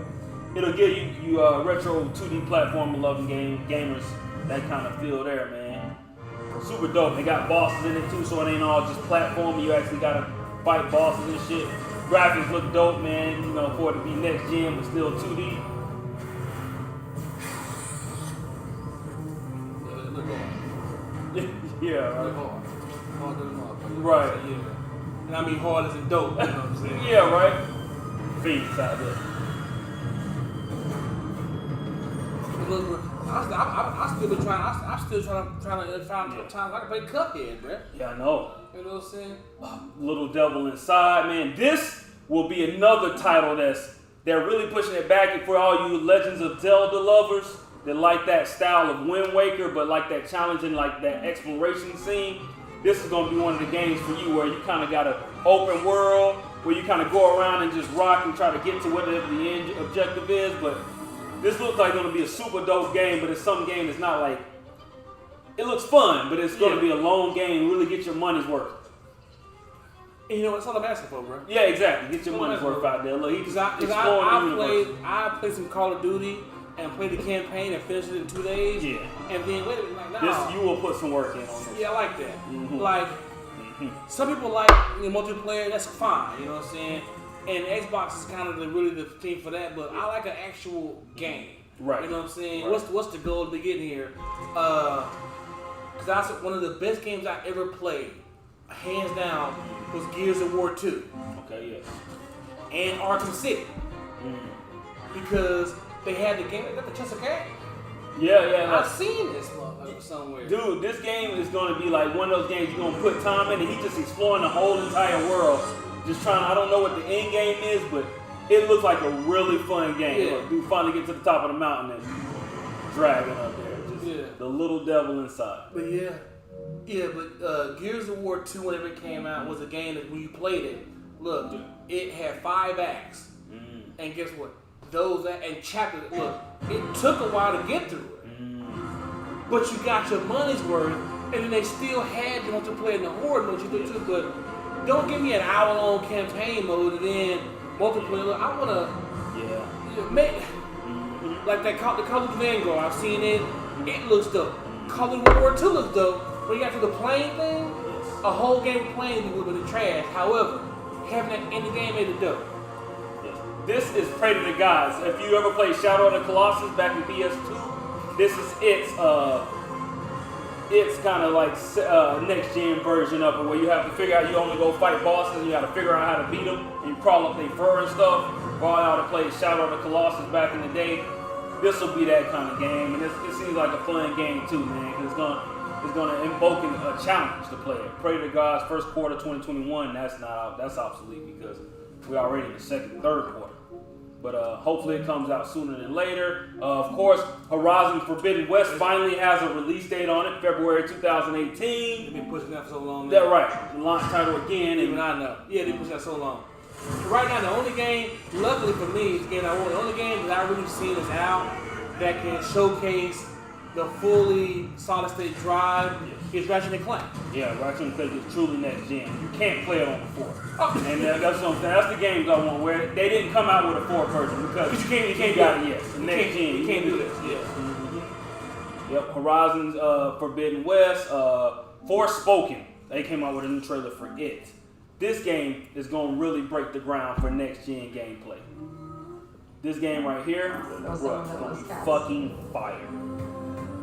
it'll give you retro 2D platforming loving gamers that kind of feel there, man. Super dope. They got bosses in it too, so it ain't all just platforming. You actually gotta fight bosses and shit. Graphics look dope, man. You know, for it to be next gen, but still 2D. Look hard. Yeah, Look hard. Harder than hard. Right. Yeah. And I mean hard as in dope. You know what I'm saying? Yeah, right. Phoenix out there. Look, I still been trying. I'm still trying to find times I can play Cuphead, bro. Yeah, I know. You know what I'm saying? Little Devil Inside, man. This will be another title they're really pushing it back for all you Legends of Zelda lovers that like that style of Wind Waker, but like that challenging, like that exploration scene. This is going to be one of the games for you where you kind of got an open world, where you kind of go around and just rock and try to get to whatever the end objective is. But this looks like going to be a super dope game, but it's some game that's not like, it looks fun, but it's going to be a long game. Really get your money's worth. And you know what? That's all I'm asking for, bro. Yeah, exactly. Get your money's worth out there. Look, he's exploring the universe. I played some Call of Duty and played the campaign and finished it in 2 days. Yeah. And then wait a minute, like, This, you will put some work in on this. Yeah, I like that. Mm-hmm. Like, some people like multiplayer. That's fine. You know what I'm saying? And Xbox is kind of really the thing for that. But I like an actual game. Right. You know what I'm saying? Right. What's the goal to get here? Because that's one of the best games I ever played, hands down, was Gears of War 2. Okay, yes. And Arkham City. Because they had the game. They got the chest of cash. Yeah. I've seen this motherfucker somewhere. Dude, this game is going to be like one of those games you're going to put time in, and he's just exploring the whole entire world. Just trying, I don't know what the end game is, but it looks like a really fun game. Yeah. Look, dude finally get to the top of the mountain and dragging up there. Just the little devil inside. But but Gears of War 2, whenever it came out, was a game that when you played it, look, it had 5 acts. And guess what? And chapters, look, it took a while to get through it. But you got your money's worth, and then they still had you to play in the horde mode you did too. But don't give me an hour-long campaign mode and then multiplayer. Look, I wanna make like that the Call of Vanguard. I've seen it. It looks dope. Call of War 2 looks dope. When you got to the plane thing, a whole game of plane would have been trash. However, having that in the game made it dope. This is Pray to the Gods. If you ever played Shadow of the Colossus back in PS2, this is it's kind of like next gen version of it, where you have to figure out you only go fight bosses and you got to figure out how to beat them and you crawl up their fur and stuff. For all y'all that played Shadow of the Colossus back in the day, this will be that kind of game, and it seems like a fun game too, man. Cause it's gonna invoke a challenge to play it. Pray to the Gods, first quarter 2021. That's obsolete because we're already in the third quarter. But hopefully it comes out sooner than later. Of course, Horizon Forbidden West finally has a release date on it, February 2018. They've been pushing that for so long. That's right. The launch title again. Even I know. Yeah, they pushed that so long. Right now, the only game, luckily for me, the only game that I really seen is out that can showcase the fully solid-state drive is Ratchet & Clank. Yeah, Ratchet & Clank is truly next gen. You can't play it on the 4. And that's what I'm saying. That's the games I want, where they didn't come out with a 4 version because you can't got it yet. Next gen, you can't do this. Yeah. Mm-hmm. Yep. Horizon Forbidden West, Forspoken. They came out with a new trailer for it. This game is gonna really break the ground for next gen gameplay. This game right here, bro, is gonna be fucking fire.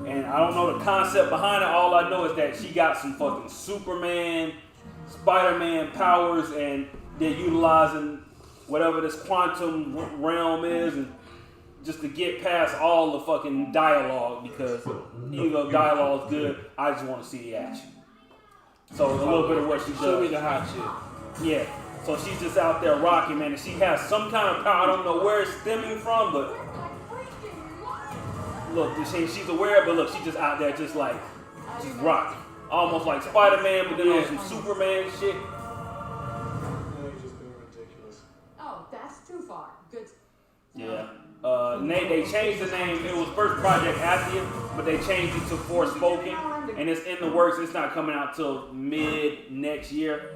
And I don't know the concept behind it. All I know is that she got some fucking Superman, Spider-Man powers, and they're utilizing whatever this quantum realm is, and just to get past all the fucking dialogue, because even though dialogue's good, I just want to see the action. So a little bit of what she does. Show me the hot shit. Yeah. So she's just out there rocking, man, and she has some kind of power. I don't know where it's stemming from, but look, she's aware, but look, she's just out there just like, she's rocking. Almost like Spider-Man, but then on some Superman shit. Oh, that's too far. Good. Yeah. They changed the name. It was first Project Athia, but they changed it to Forspoken, and it's in the works. It's not coming out till mid next year.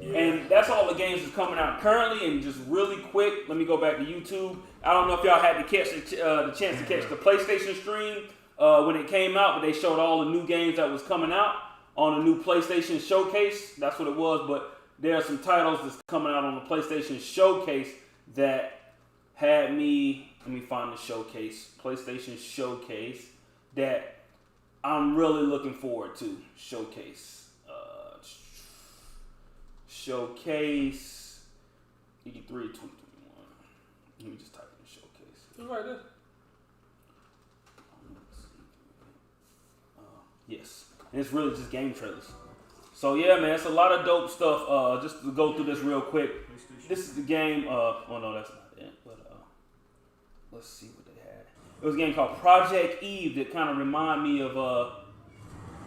And that's all the games that's coming out currently. And just really quick, let me go back to YouTube. I don't know if y'all had to catch the chance to catch the PlayStation stream when it came out, but they showed all the new games that was coming out on a new PlayStation Showcase. That's what it was. But there are some titles that's coming out on the PlayStation Showcase that had me. Let me find the showcase. PlayStation Showcase that I'm really looking forward to. Showcase. Showcase E3 2021. Let me just type in Showcase. It's right there. Yes. And it's really just game trailers. So yeah, man, it's a lot of dope stuff. Just to go through this real quick. This is the game. Well, no, that's not it. But let's see what they had. It was a game called Project Eve that kind of remind me of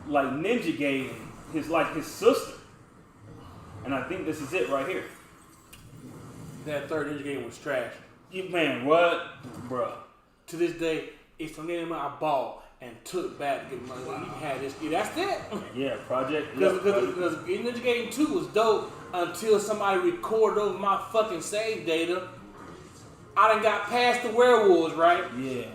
like Ninja Gaiden, his sister. And I think this is it right here. that third Ninja game was trash. Man, what? Bruh. To this day, it's the game I bought and took back to get money. Like, you had this. Yeah, that's it. Yeah, Project. Because Ninja Game 2 was dope until somebody recorded over my fucking save data. I done got past the werewolves, right? Yeah.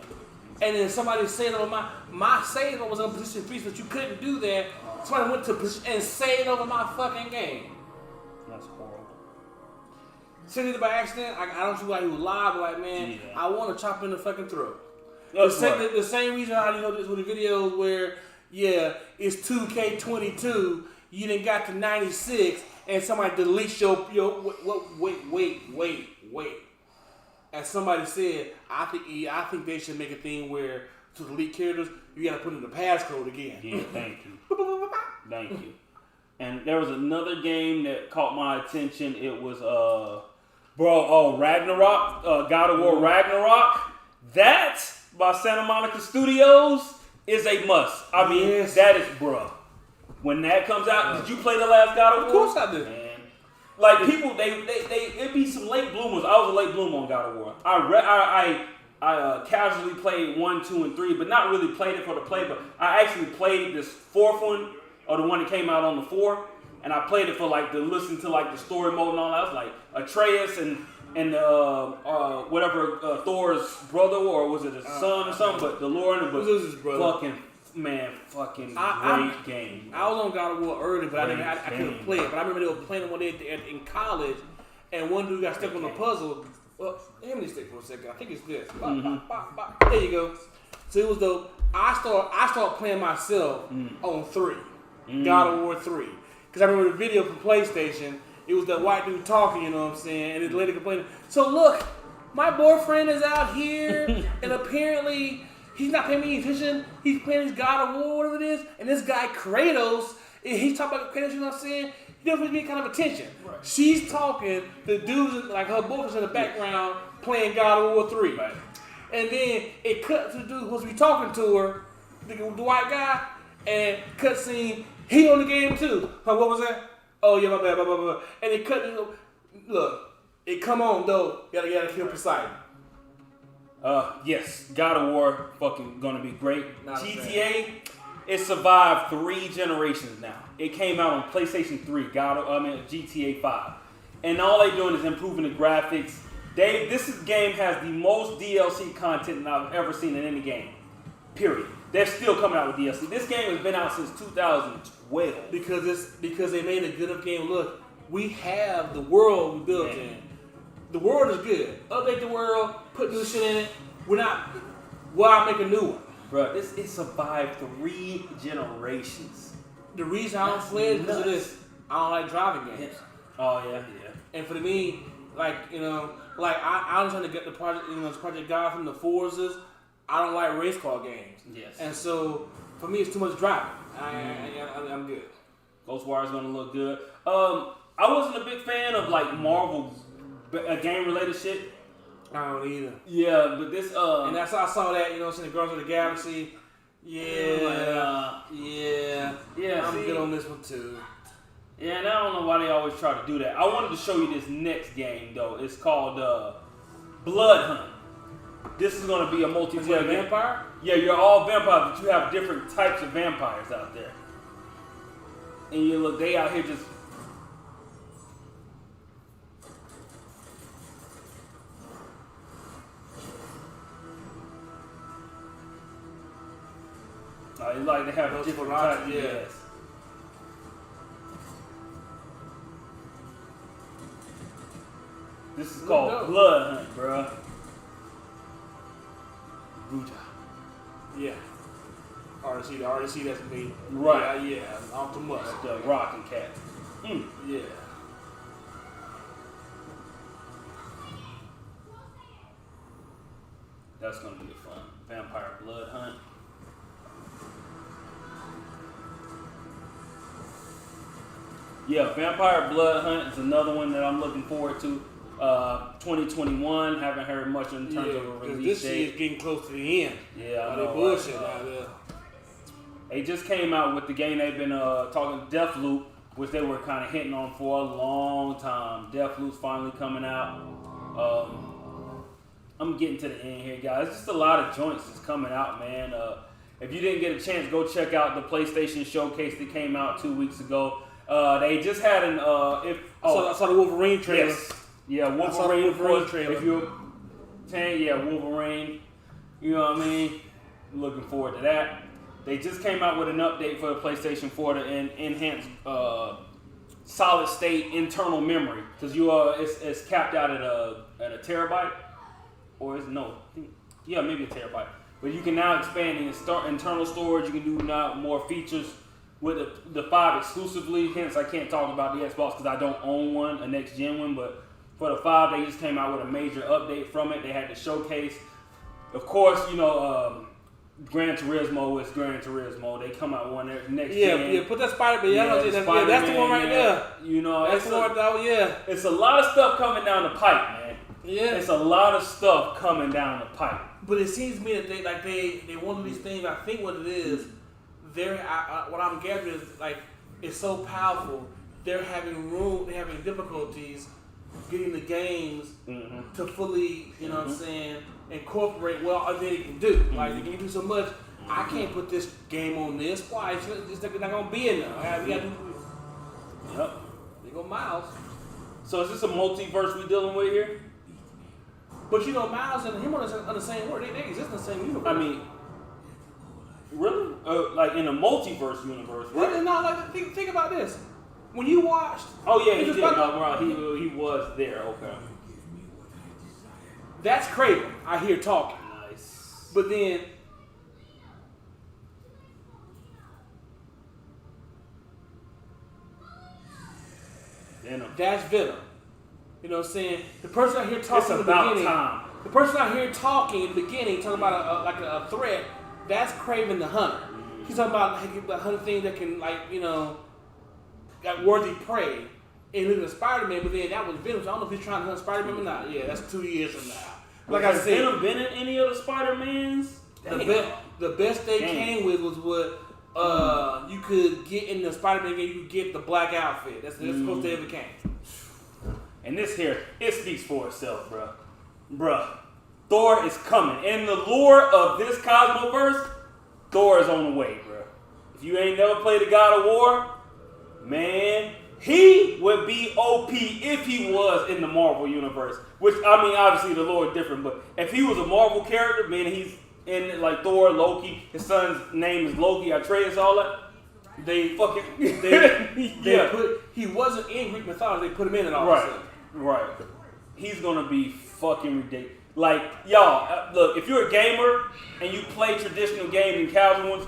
And then somebody said over my save was in position 3, but you couldn't do that. Somebody went to position and saved over my fucking game. That's horrible. Said it by accident. I don't see why he was live, but like, man, Yeah. I want to chop in the fucking throat. That's The same reason how you know this with the videos where, yeah, it's 2K22, you done got to 96, and somebody deletes your wait. As somebody said, I think they should make a thing where to delete characters, you got to put in the passcode again. Yeah, thank you. Thank you. And there was another game that caught my attention. It was Ragnarok, God of War Ragnarok. That by Santa Monica Studios is a must. I mean, Yes. that is bruh. When that comes out, did you play the last God of War? Of course I did. Man. Like people, it'd be some late bloomers. I was a late bloomer on God of War. I casually played 1, 2, and 3, but not really played it for the play. But I actually played this fourth one, or the one that came out on the 4, and I played it for like to listen to like the story mode and all that. I was like Atreus and whatever Thor's brother, or was it his son or something? But the Lord and This is his brother. Fucking I great game. I was on God of War early, but I couldn't game. play it. But I remember they were playing it one day in college, and one dude got stuck on the puzzle. Well, let me stick for a second. I think it's this. Bop, bop, bop, bop. There you go. So it was dope. I started playing myself on 3, God of War 3, because I remember the video from PlayStation. It was that white dude talking, you know what I'm saying, and his lady complaining. So look, my boyfriend is out here, and apparently he's not paying me attention. He's playing his God of War, whatever it is, and this guy Kratos, he's talking about Kratos, you know what I'm saying? He doesn't really get kind of attention. Right. She's talking, the dude's like her boyfriend's in the background playing God of War 3. Right. And then it cut to the dude who's supposed to be talking to her, the white guy, and cutscene, he on the game too. What was that? Oh yeah, my bad, blah, blah, blah. And it cut, look, it come on though, you gotta kill Poseidon. Yes, God of War fucking gonna be great. Not GTA, it survived 3 generations now. It came out on PlayStation 3, GTA 5. And all they doing is improving the graphics. This game has the most DLC content that I've ever seen in any game. Period. They're still coming out with DLC. This game has been out since 2012. Because they made a good enough game. Look, we have the world we built in. The world is good. Update the world, put new shit in it. Why make a new one? Bro, it survived 3 generations. The reason I don't play it is because of this. I don't like driving games. Oh yeah. And for me, like, you know, like I'm trying to get the project, you know, this Project God from the Forzas. I don't like race car games. Yes. And so for me, it's too much driving. I'm good. Ghostwire's gonna look good. I wasn't a big fan of like Marvel game related shit. I don't either. Yeah, but this and that's how I saw that, you know, the Guardians of the Galaxy. Yeah. I'm good on this one too. Yeah, and I don't know why they always try to do that. I wanted to show you this next game though. It's called Blood Hunt. This is gonna be a multiplayer game. Vampire? Yeah, you're all vampires, but you have different types of vampires out there. And you look, they out here just. It's like they have different types. Yes. This is called Blood Hunt, bruh. Buddha. Yeah. Already see that's me. Right. Yeah. Off the must. The rocking cat. Yeah. That's gonna be fun. Vampire Blood Hunt. Yeah, Vampire Blood Hunt is another one that I'm looking forward to. 2021. Haven't heard much in terms of a release this date. year is getting close to the end. Yeah, I know. They bullshit out there. They just came out with the game they've been talking, Deathloop. which they were kind of hitting on for a long time. Deathloop's finally coming out. I'm getting to the end here, guys. Just a lot of joints that's coming out, man. If you didn't get a chance, go check out the PlayStation Showcase that came out 2 weeks ago. They just had an I saw the Wolverine trailer. Yes. Yeah, Wolverine trailer. If you're saying, yeah, Wolverine. You know what I mean? Looking forward to that. They just came out with an update for the PlayStation 4 to enhance solid state internal memory, because it's capped out at a terabyte, or maybe a terabyte. But you can now expand the internal storage. You can do now more features with the 5 exclusively. Hence, I can't talk about the Xbox because I don't own one, a next gen one. But for the 5, they just came out with a major update from it. They had the showcase. Of course, Gran Turismo is Gran Turismo. They come out one next gen. Yeah, put that Spider-Man. That's the one right there. That's the one. It's a lot of stuff coming down the pipe, man. Yeah, it's a lot of stuff coming down the pipe. But it seems to me that they one of these things. I think what it is, what I'm gathering is it's so powerful. They're having difficulties getting the games to fully, what I'm saying, incorporate all they can do. They can do so much. I can't put this game on this. Why? It's just not gonna be in there. We gotta do. Yep. They go Miles. So is this a multiverse we dealing with here? But Miles and him are the same world. They exist in the same universe. I mean, really? In a multiverse universe, right? No, think about this. When you watched... Oh, yeah, he did. He was there. Okay. That's Craven, I hear talking. Nice. But then... That's Venom. You know what I'm saying? The person out here talking in the beginning... The person out here talking in the beginning, talking about a threat, that's Craven the Hunter. He's talking about hunting things that can, got worthy prey. And look at Spider-Man, but then that was Venom. So I don't know if he's trying to hunt Spider-Man or not. Yeah, that's 2 years from now. Like I said, Venom been in any of the Spider-Mans? The best they came with was what you could get in the Spider-Man game. You could get the black outfit. That's the most they ever came. And this here, it speaks for itself, bro. Bruh, Thor is coming. In the lore of this Cosmoverse, Thor is on the way, bro. If you ain't never played the God of War, man, he would be OP if he was in the Marvel universe. Which, I mean, obviously the lore is different, but if he was a Marvel character, man, he's in Thor, Loki, his son's name is Loki, Atreus, all that. They he wasn't in Greek mythology, they put him in it all of a sudden. Right. He's gonna be fucking ridiculous. Y'all, look, if you're a gamer and you play traditional games and casual ones,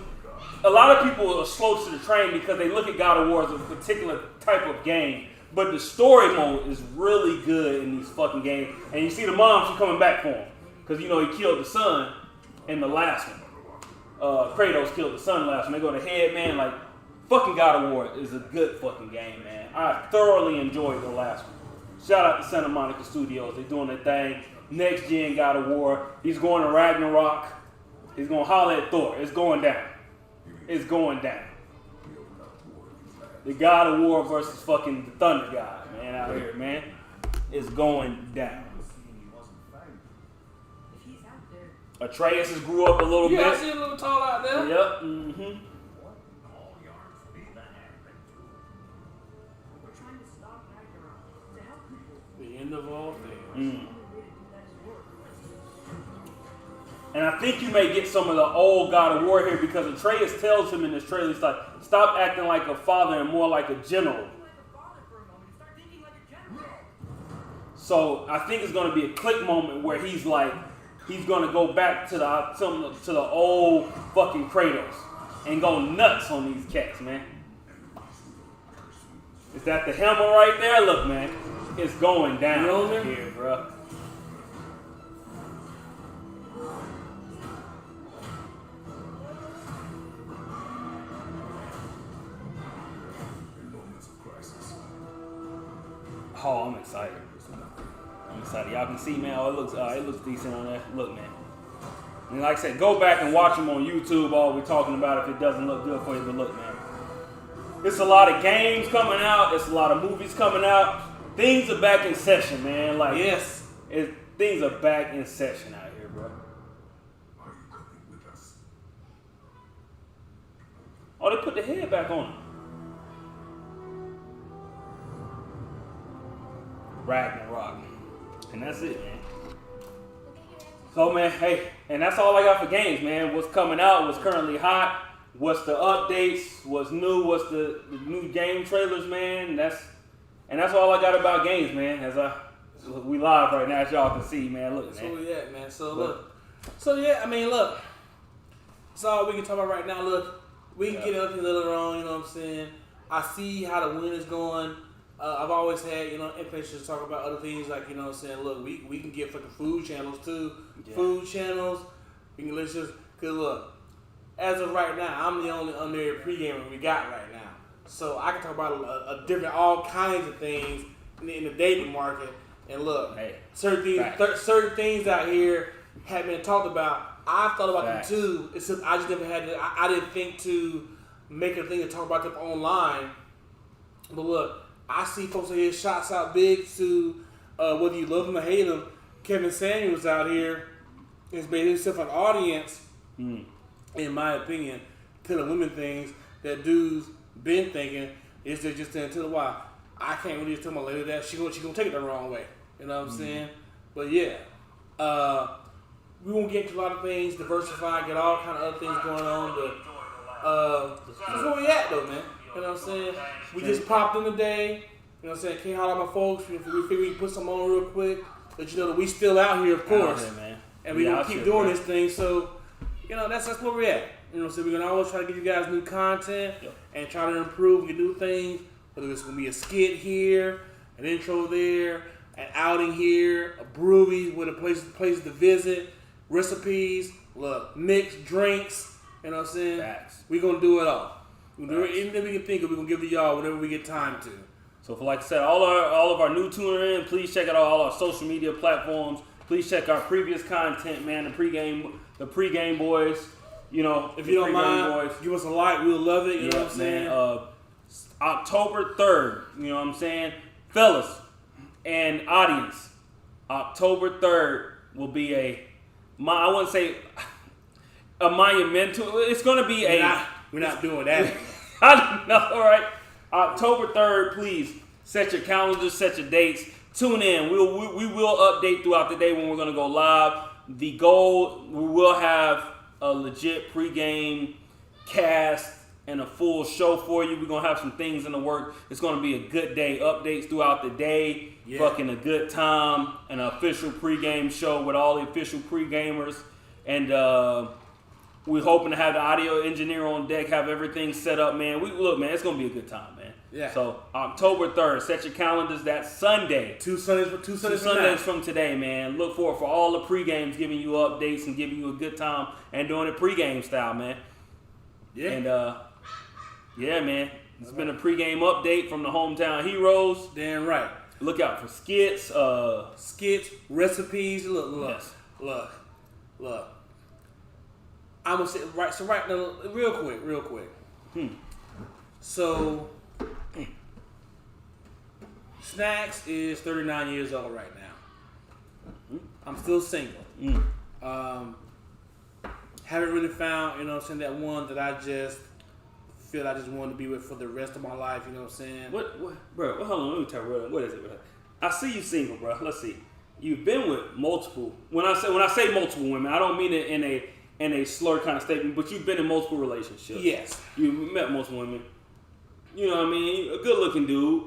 a lot of people are slow to the train because they look at God of War as a particular type of game. But the story mode is really good in these fucking games. And you see the mom, she's coming back for him. Because, he killed the son in the last one. Kratos killed the son last one. They go to head, man. Fucking God of War is a good fucking game, man. I thoroughly enjoyed the last one. Shout out to Santa Monica Studios. They're doing their thing. Next gen God of War. He's going to Ragnarok. He's going to holler at Thor. It's going down. It's going down. The God of War versus fucking the Thunder God, man, out here, man. It's going down. Atreus has grew up a little bit. Yeah, I see a little tall out there. Yep. Mm-hmm. The end of all things. And I think you may get some of the old God of War here because Atreus tells him in this trailer, he's like, stop acting like a father and more like a general. So I think it's going to be a click moment where he's going to go back to the old fucking Kratos and go nuts on these cats, man. Is that the hammer right there? Look, man, it's going down here, bro. Oh, I'm excited. Y'all can see, man. Oh, it looks decent on there. Look, man. And like I said, go back and watch them on YouTube. All we're talking about if it doesn't look good for you, but look, man. It's a lot of games coming out. It's a lot of movies coming out. Things are back in session, man. Like Yes. things are back in session out here, bro. Are you coming with us? Oh, they put the head back on him. Ragnarok. And that's it, man. So, man, hey, and that's all I got for games, man. What's coming out, what's currently hot, what's the updates, what's new, what's the new game trailers, man. That's all I got about games, man. We live right now, as y'all can see, man. Look, That's man. where we at, man. So look. So yeah, I mean, look. That's all we can talk about right now. Look, we can get up later on. You know what I'm saying? I see how the wind is going. I've always had, inclination to talk about other things like, what I'm saying, look, we can get fucking food channels too. Yeah. Food channels. We can let's just, cause look, as of right now, I'm the only unmarried pregamer we got right now. So I can talk about all kinds of things in the dating market. And look, hey, certain things out here have been talked about. I've thought about Facts. them too. It's just I just never had to. I didn't think to make a thing to talk about them online. But look, I see folks out here shots out big to whether you love him or hate him. Kevin Samuels out here has made himself an audience, in my opinion, telling women things that dudes been thinking is they just until a while. I can't really tell my lady that she gonna take it the wrong way. You know what I'm saying? But yeah, we won't get into a lot of things, diversify, get all kind of other things going on. But that's where we at though, man. You know what I'm saying? We just popped in today. You know what I'm saying? Can't holler at my folks. We figured we can put some on real quick. Let you know that we still out here, of course. Here, man. And we gonna keep doing this thing. So, that's where we're at. You know what I'm saying? We're gonna always try to give you guys new content and try to improve and do things. Whether it's gonna be a skit here, an intro there, an outing here, a brewery with a places to visit, recipes, look, mixed drinks. You know what I'm saying? Facts. We're gonna do it all. We're gonna do it, anything we can think of, we're gonna give to y'all whenever we get time to. So, for like I said, all of our new tuner in, please check out all our social media platforms. Please check our previous content, man. The pregame boys. If you don't mind, give us a like. We'll love it. You know what I'm saying? October 3rd. You know what I'm saying, fellas and audience. October 3rd will be I wouldn't say a monumental. It's going to be We're not doing that. I know, all right. October 3rd, please set your calendars, set your dates. Tune in. We will update throughout the day when we're going to go live. The goal, we will have a legit pregame cast and a full show for you. We're going to have some things in the work. It's going to be a good day. Updates throughout the day. Yeah. Fucking a good time. An official pregame show with all the official pregamers. And we're hoping to have the audio engineer on deck, have everything set up, man. Look, man, it's going to be a good time, man. Yeah. So, October 3rd, set your calendars. That's Sunday. Two Sundays from today, man. Look forward for all the pre-games, giving you updates and giving you a good time and doing it pre-game style, man. Yeah. And, yeah, man. It's been a pre-game update from the Hometown Heroes. Damn right. Look out for skits. Recipes. Look. Yes. Look. I'm going to say, right now, real quick. So, Snacks is 39 years old right now. I'm still single. Haven't really found, that one that I just feel I just want to be with for the rest of my life, you know what I'm saying? What bro, hold on, let me tell you, what is it, bro? I see you single, bro. Let's see. You've been with multiple, when I say multiple women, I don't mean it in a slur kind of statement, but you've been in multiple relationships. Yes. You've met multiple women. You know what I mean? A good looking dude,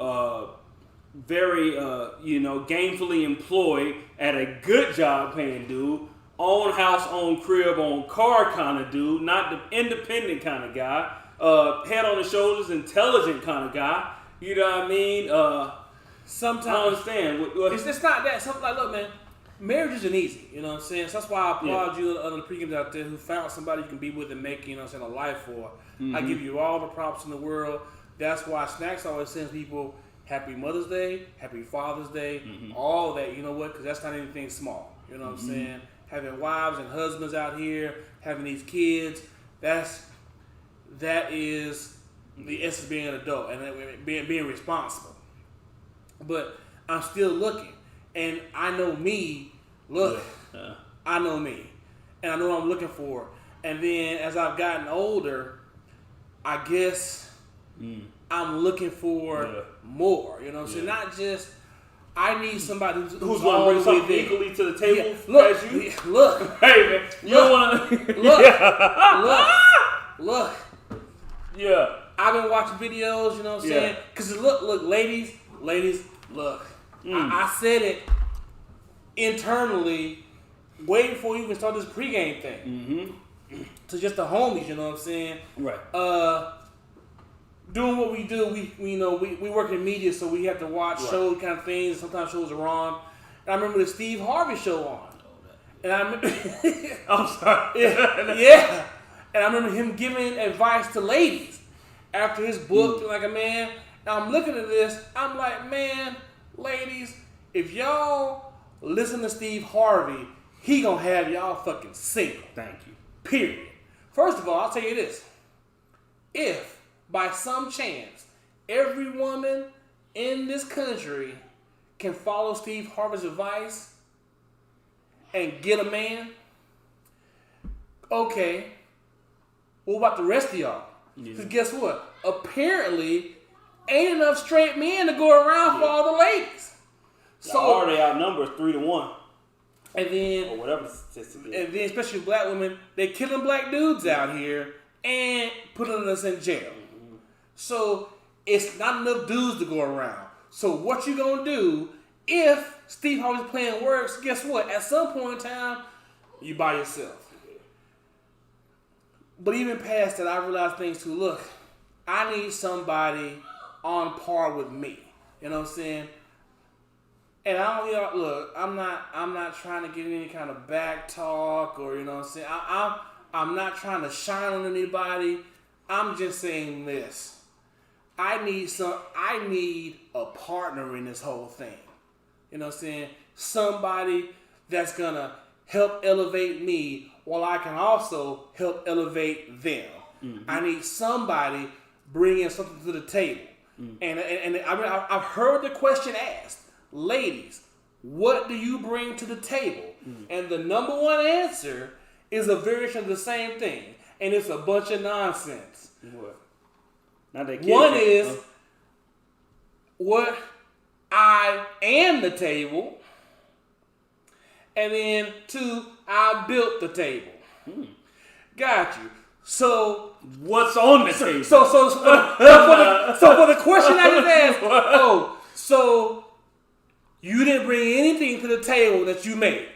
very, gainfully employed at a good job paying dude, own house, own crib, own car kind of dude, not the independent kind of guy, head on his shoulders, intelligent kind of guy. You know what I mean? Sometimes I understand. It's not that. Something like, look, man, marriage isn't easy. You know what I'm saying? So that's why I applaud you on the pregames out there who found somebody you can be with and make, a life for. I give you all the props in the world. That's why Snacks always sends people Happy Mother's Day, Happy Father's Day, all that. You know what? Because that's not anything small. You know what I'm saying? Having wives and husbands out here, having these kids, that is the essence of being an adult and being responsible. But I'm still looking, and I know me. Look, I know me, and I know what I'm looking for. And then as I've gotten older, I guess I'm looking for more. You know what I'm saying? Not just. I need somebody who's going to bring something equally to the table look, as you. Look. Hey, man. You don't want to. Look. Yeah. I've been watching videos, you know what I'm saying? Because look, ladies, look. I said it internally way before we even start this pregame thing. To just the homies, you know what I'm saying? Right. Doing what we do, we work in media, so we have to watch show kind of things. Sometimes shows are wrong. And I remember the Steve Harvey show on, and I remember, I'm sorry. yeah, and I remember him giving advice to ladies after his book, like a man. And I'm looking at this, I'm like, man, ladies, if y'all listen to Steve Harvey, he gonna have y'all fucking single. Thank you. Period. First of all, I'll tell you this: if by some chance, every woman in this country can follow Steve Harvey's advice and get a man, okay, what about the rest of y'all? Because guess what? Apparently, ain't enough straight men to go around for all the ladies. So already outnumbered 3-1. And then, or whatever statistic is. And then, especially black women, they killing black dudes out here and putting us in jail. So it's not enough dudes to go around. So what you gonna do if Steve Harvey's plan works? Guess what? At some point in time, you by yourself. But even past that, I realized things too. Look, I need somebody on par with me. You know what I'm saying? And I don't, look, I'm not trying to get any kind of back talk or, you know what I'm saying? I'm not trying to shine on anybody. I'm just saying this. I need a partner in this whole thing. You know what I'm saying? Somebody that's gonna help elevate me while I can also help elevate them. I need somebody bringing something to the table. And I've heard the question asked, ladies, what do you bring to the table? And the number one answer is a variation of the same thing, and it's a bunch of nonsense. What? One is what I am the table, and then 2, I built the table. Got you. So what's on the table? So for the question I just asked, so you didn't bring anything to the table that you made.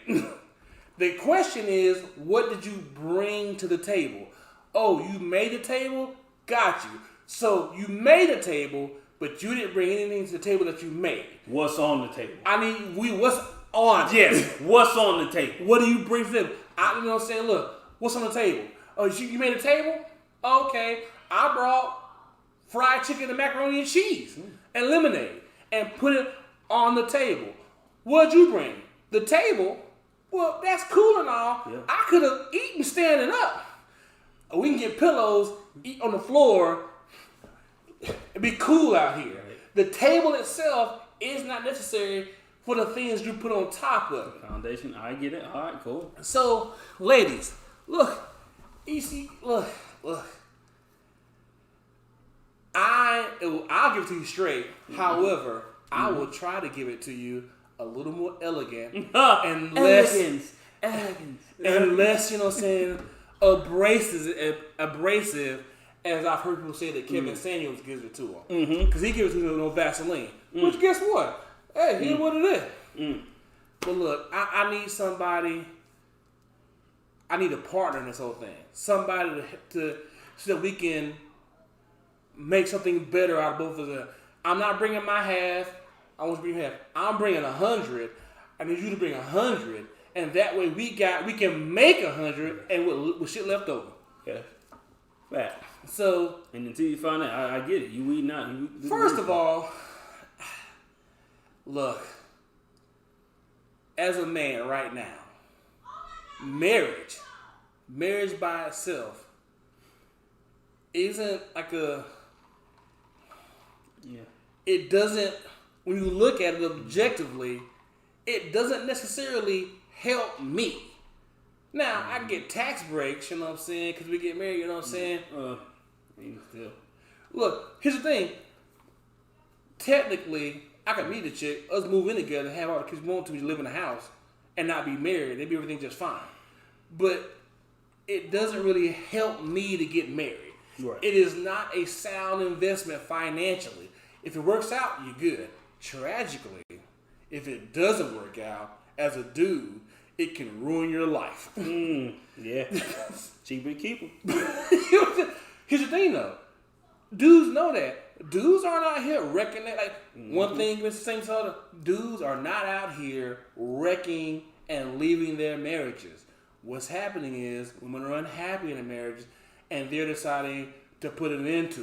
The question is, what did you bring to the table? Oh, you made the table? Got you. So you made a table, but you didn't bring anything to the table that you made. What's on the table? What's on? Yes. What's on the table? What do you bring to them? You know what I'm saying? Look, what's on the table? Oh, you made a table? Okay. I brought fried chicken and macaroni and cheese and lemonade and put it on the table. What'd you bring? The table? Well, that's cool and all. Yeah. I could have eaten standing up. We can get pillows, eat on the floor. It'd be cool out here. The table itself is not necessary for the things you put on top of it. Foundation, I get it. All right, cool. So, ladies, look. You see, look. I'll give it to you straight. However, I will try to give it to you a little more elegant and less elegance, and less, you know what I'm saying, abrasive, as I've heard people say that Kevin Samuels gives it to him. Because he gives it to him with no Vaseline. Which, guess what? Hey, here's what it is. But look, I need somebody. I need a partner in this whole thing. Somebody to so that we can make something better out of both of them. I'm not bringing my half. I want to bring half. I'm bringing 100. I need you to bring 100, and that way we can make 100 and with shit left over. Yeah. Fact. So. And until you find out, I get it. You eat not. First of all, look. As a man right now, marriage by itself isn't like a Yeah. It doesn't, when you look at it objectively, it doesn't necessarily help me. Now, I get tax breaks, you know what I'm saying, because we get married, you know what I'm saying? Still. Look, here's the thing. Technically, I could meet a chick, us move in together, have all the kids we want to, live in a house, and not be married. It'd be everything just fine. But it doesn't really help me to get married. Right. It is not a sound investment financially. If it works out, you're good. Tragically, if it doesn't work out, as a dude, it can ruin your life. Yeah. Cheaper to keep them. Here's the thing, though. Dudes know that. Dudes aren't out here wrecking that. Like, one thing with the same sort of, dudes are not out here wrecking and leaving their marriages. What's happening is women are unhappy in their marriages and they're deciding to put an end to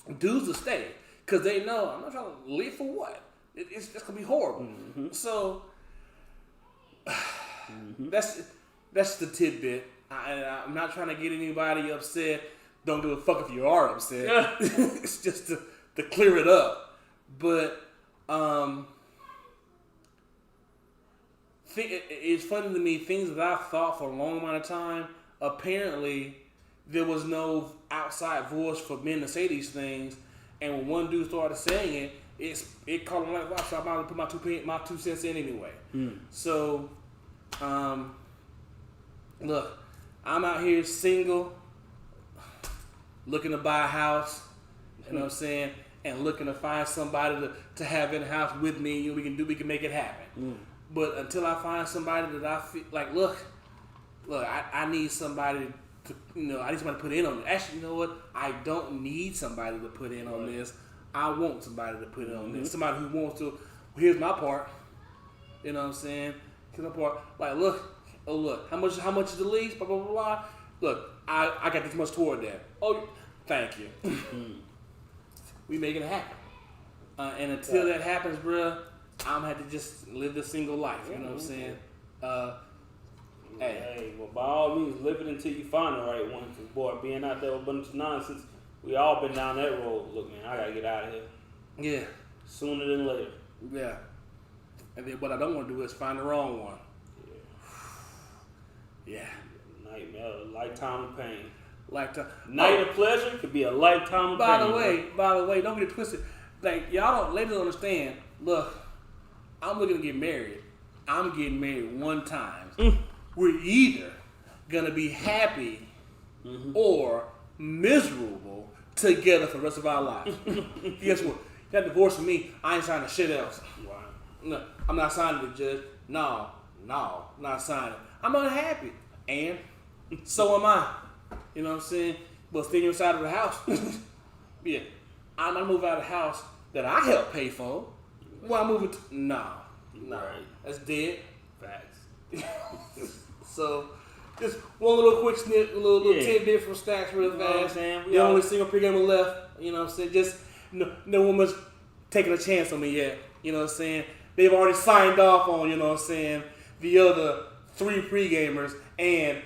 it. Dudes will stay because they know, I'm not trying to leave for what? It's going to be horrible. So, that's the tidbit. I'm not trying to get anybody upset. Don't give a fuck if you are upset. It's just to clear it up. But it's funny to me, things that I thought for a long amount of time, apparently there was no outside voice for men to say these things. And when one dude started saying it caught him like, wow, so I might put my 2 cents in anyway. So, look, I'm out here single, looking to buy a house, you know what I'm saying, and looking to find somebody to have in the house with me. You know, we can make it happen. But until I find somebody that I feel like, look, I need somebody to, I need somebody to put in on this. Actually, you know what? I don't need somebody to put in on this. I want somebody to put in on this. Somebody who wants to. Here's my part. You know what I'm saying? Here's my part. Like, look, how much is the lease? Blah blah blah blah. Look, I got this much toward that. Oh, thank you. We make it happen. And until that happens, bruh, I'm gonna have to just live the single life. You know what I'm saying? Hey, well, by all means, live it until you find the right one. Cause boy, being out there with a bunch of nonsense, we all been down that road. Look, man, I gotta get out of here. Yeah. Sooner than later. Yeah. And then what I don't want to do is find the wrong one. Yeah. Nightmare, a lifetime of pain. Night of pleasure could be a lifetime of pain. By the way, don't get it twisted. Like, ladies don't understand. Look, I'm looking to get married. I'm getting married one time. We're either gonna be happy or miserable together for the rest of our lives. Guess what? That divorce from me, I ain't signing shit else. Wow. No, I'm not signing it, Judge. No, not signing. I'm unhappy. And so am I. You know what I'm saying? But staying inside of the house. Yeah. I'm gonna move out of the house that I helped pay for. Where I'm moving to? No. Right. That's dead. Facts. So, just one little quick snip, a little tidbit from Stacks real fast. The only single pregame left. You know what I'm saying? Just no woman's taking a chance on me yet. You know what I'm saying? They've already signed off on, you know what I'm saying, the other 3 pregamers and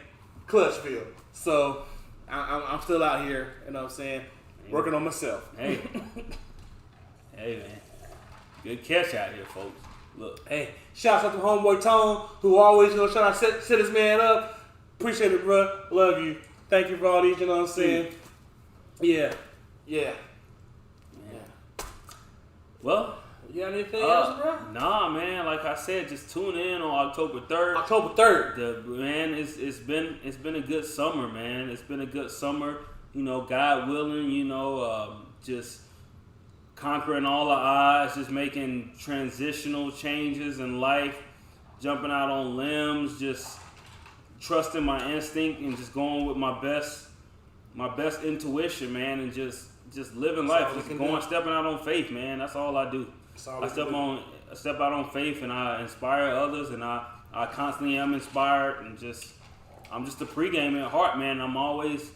Clutchfield. So, I'm still out here, you know what I'm saying, working on myself. Hey. Hey, man. Good catch out here, folks. Look. Hey, shouts out to homeboy Tone, who always, trying to set his man up. Appreciate it, bro. Love you. Thank you for all these, you know what I'm saying? Yeah. Well, you got anything else, bro? Nah, man. Like I said, just tune in on October 3rd. October 3rd. It's been a good summer, man. It's been a good summer. God willing. Just conquering all the odds, just making transitional changes in life, jumping out on limbs, just trusting my instinct and just going with my best intuition, man, and just living life, just stepping out on faith, man. That's all I do. I step out on faith, and I inspire others, and I constantly am inspired, and I'm just a pregame at heart, man. I'm always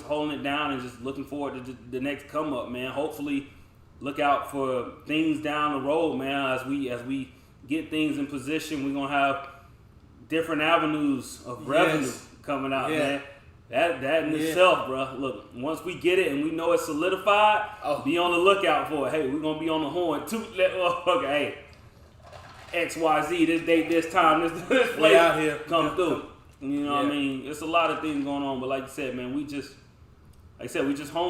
holding it down and just looking forward to the next come up, man. Hopefully, look out for things down the road, man. As we get things in position, we're gonna have different avenues of revenue coming out, man. That in itself, bro. Look, once we get it and we know it's solidified, be on the lookout for it. Hey, we're gonna be on the horn too. Okay, hey, XYZ, this date, this time, this place out here come through. You know what I mean? It's a lot of things going on, but like you said, man, we just home.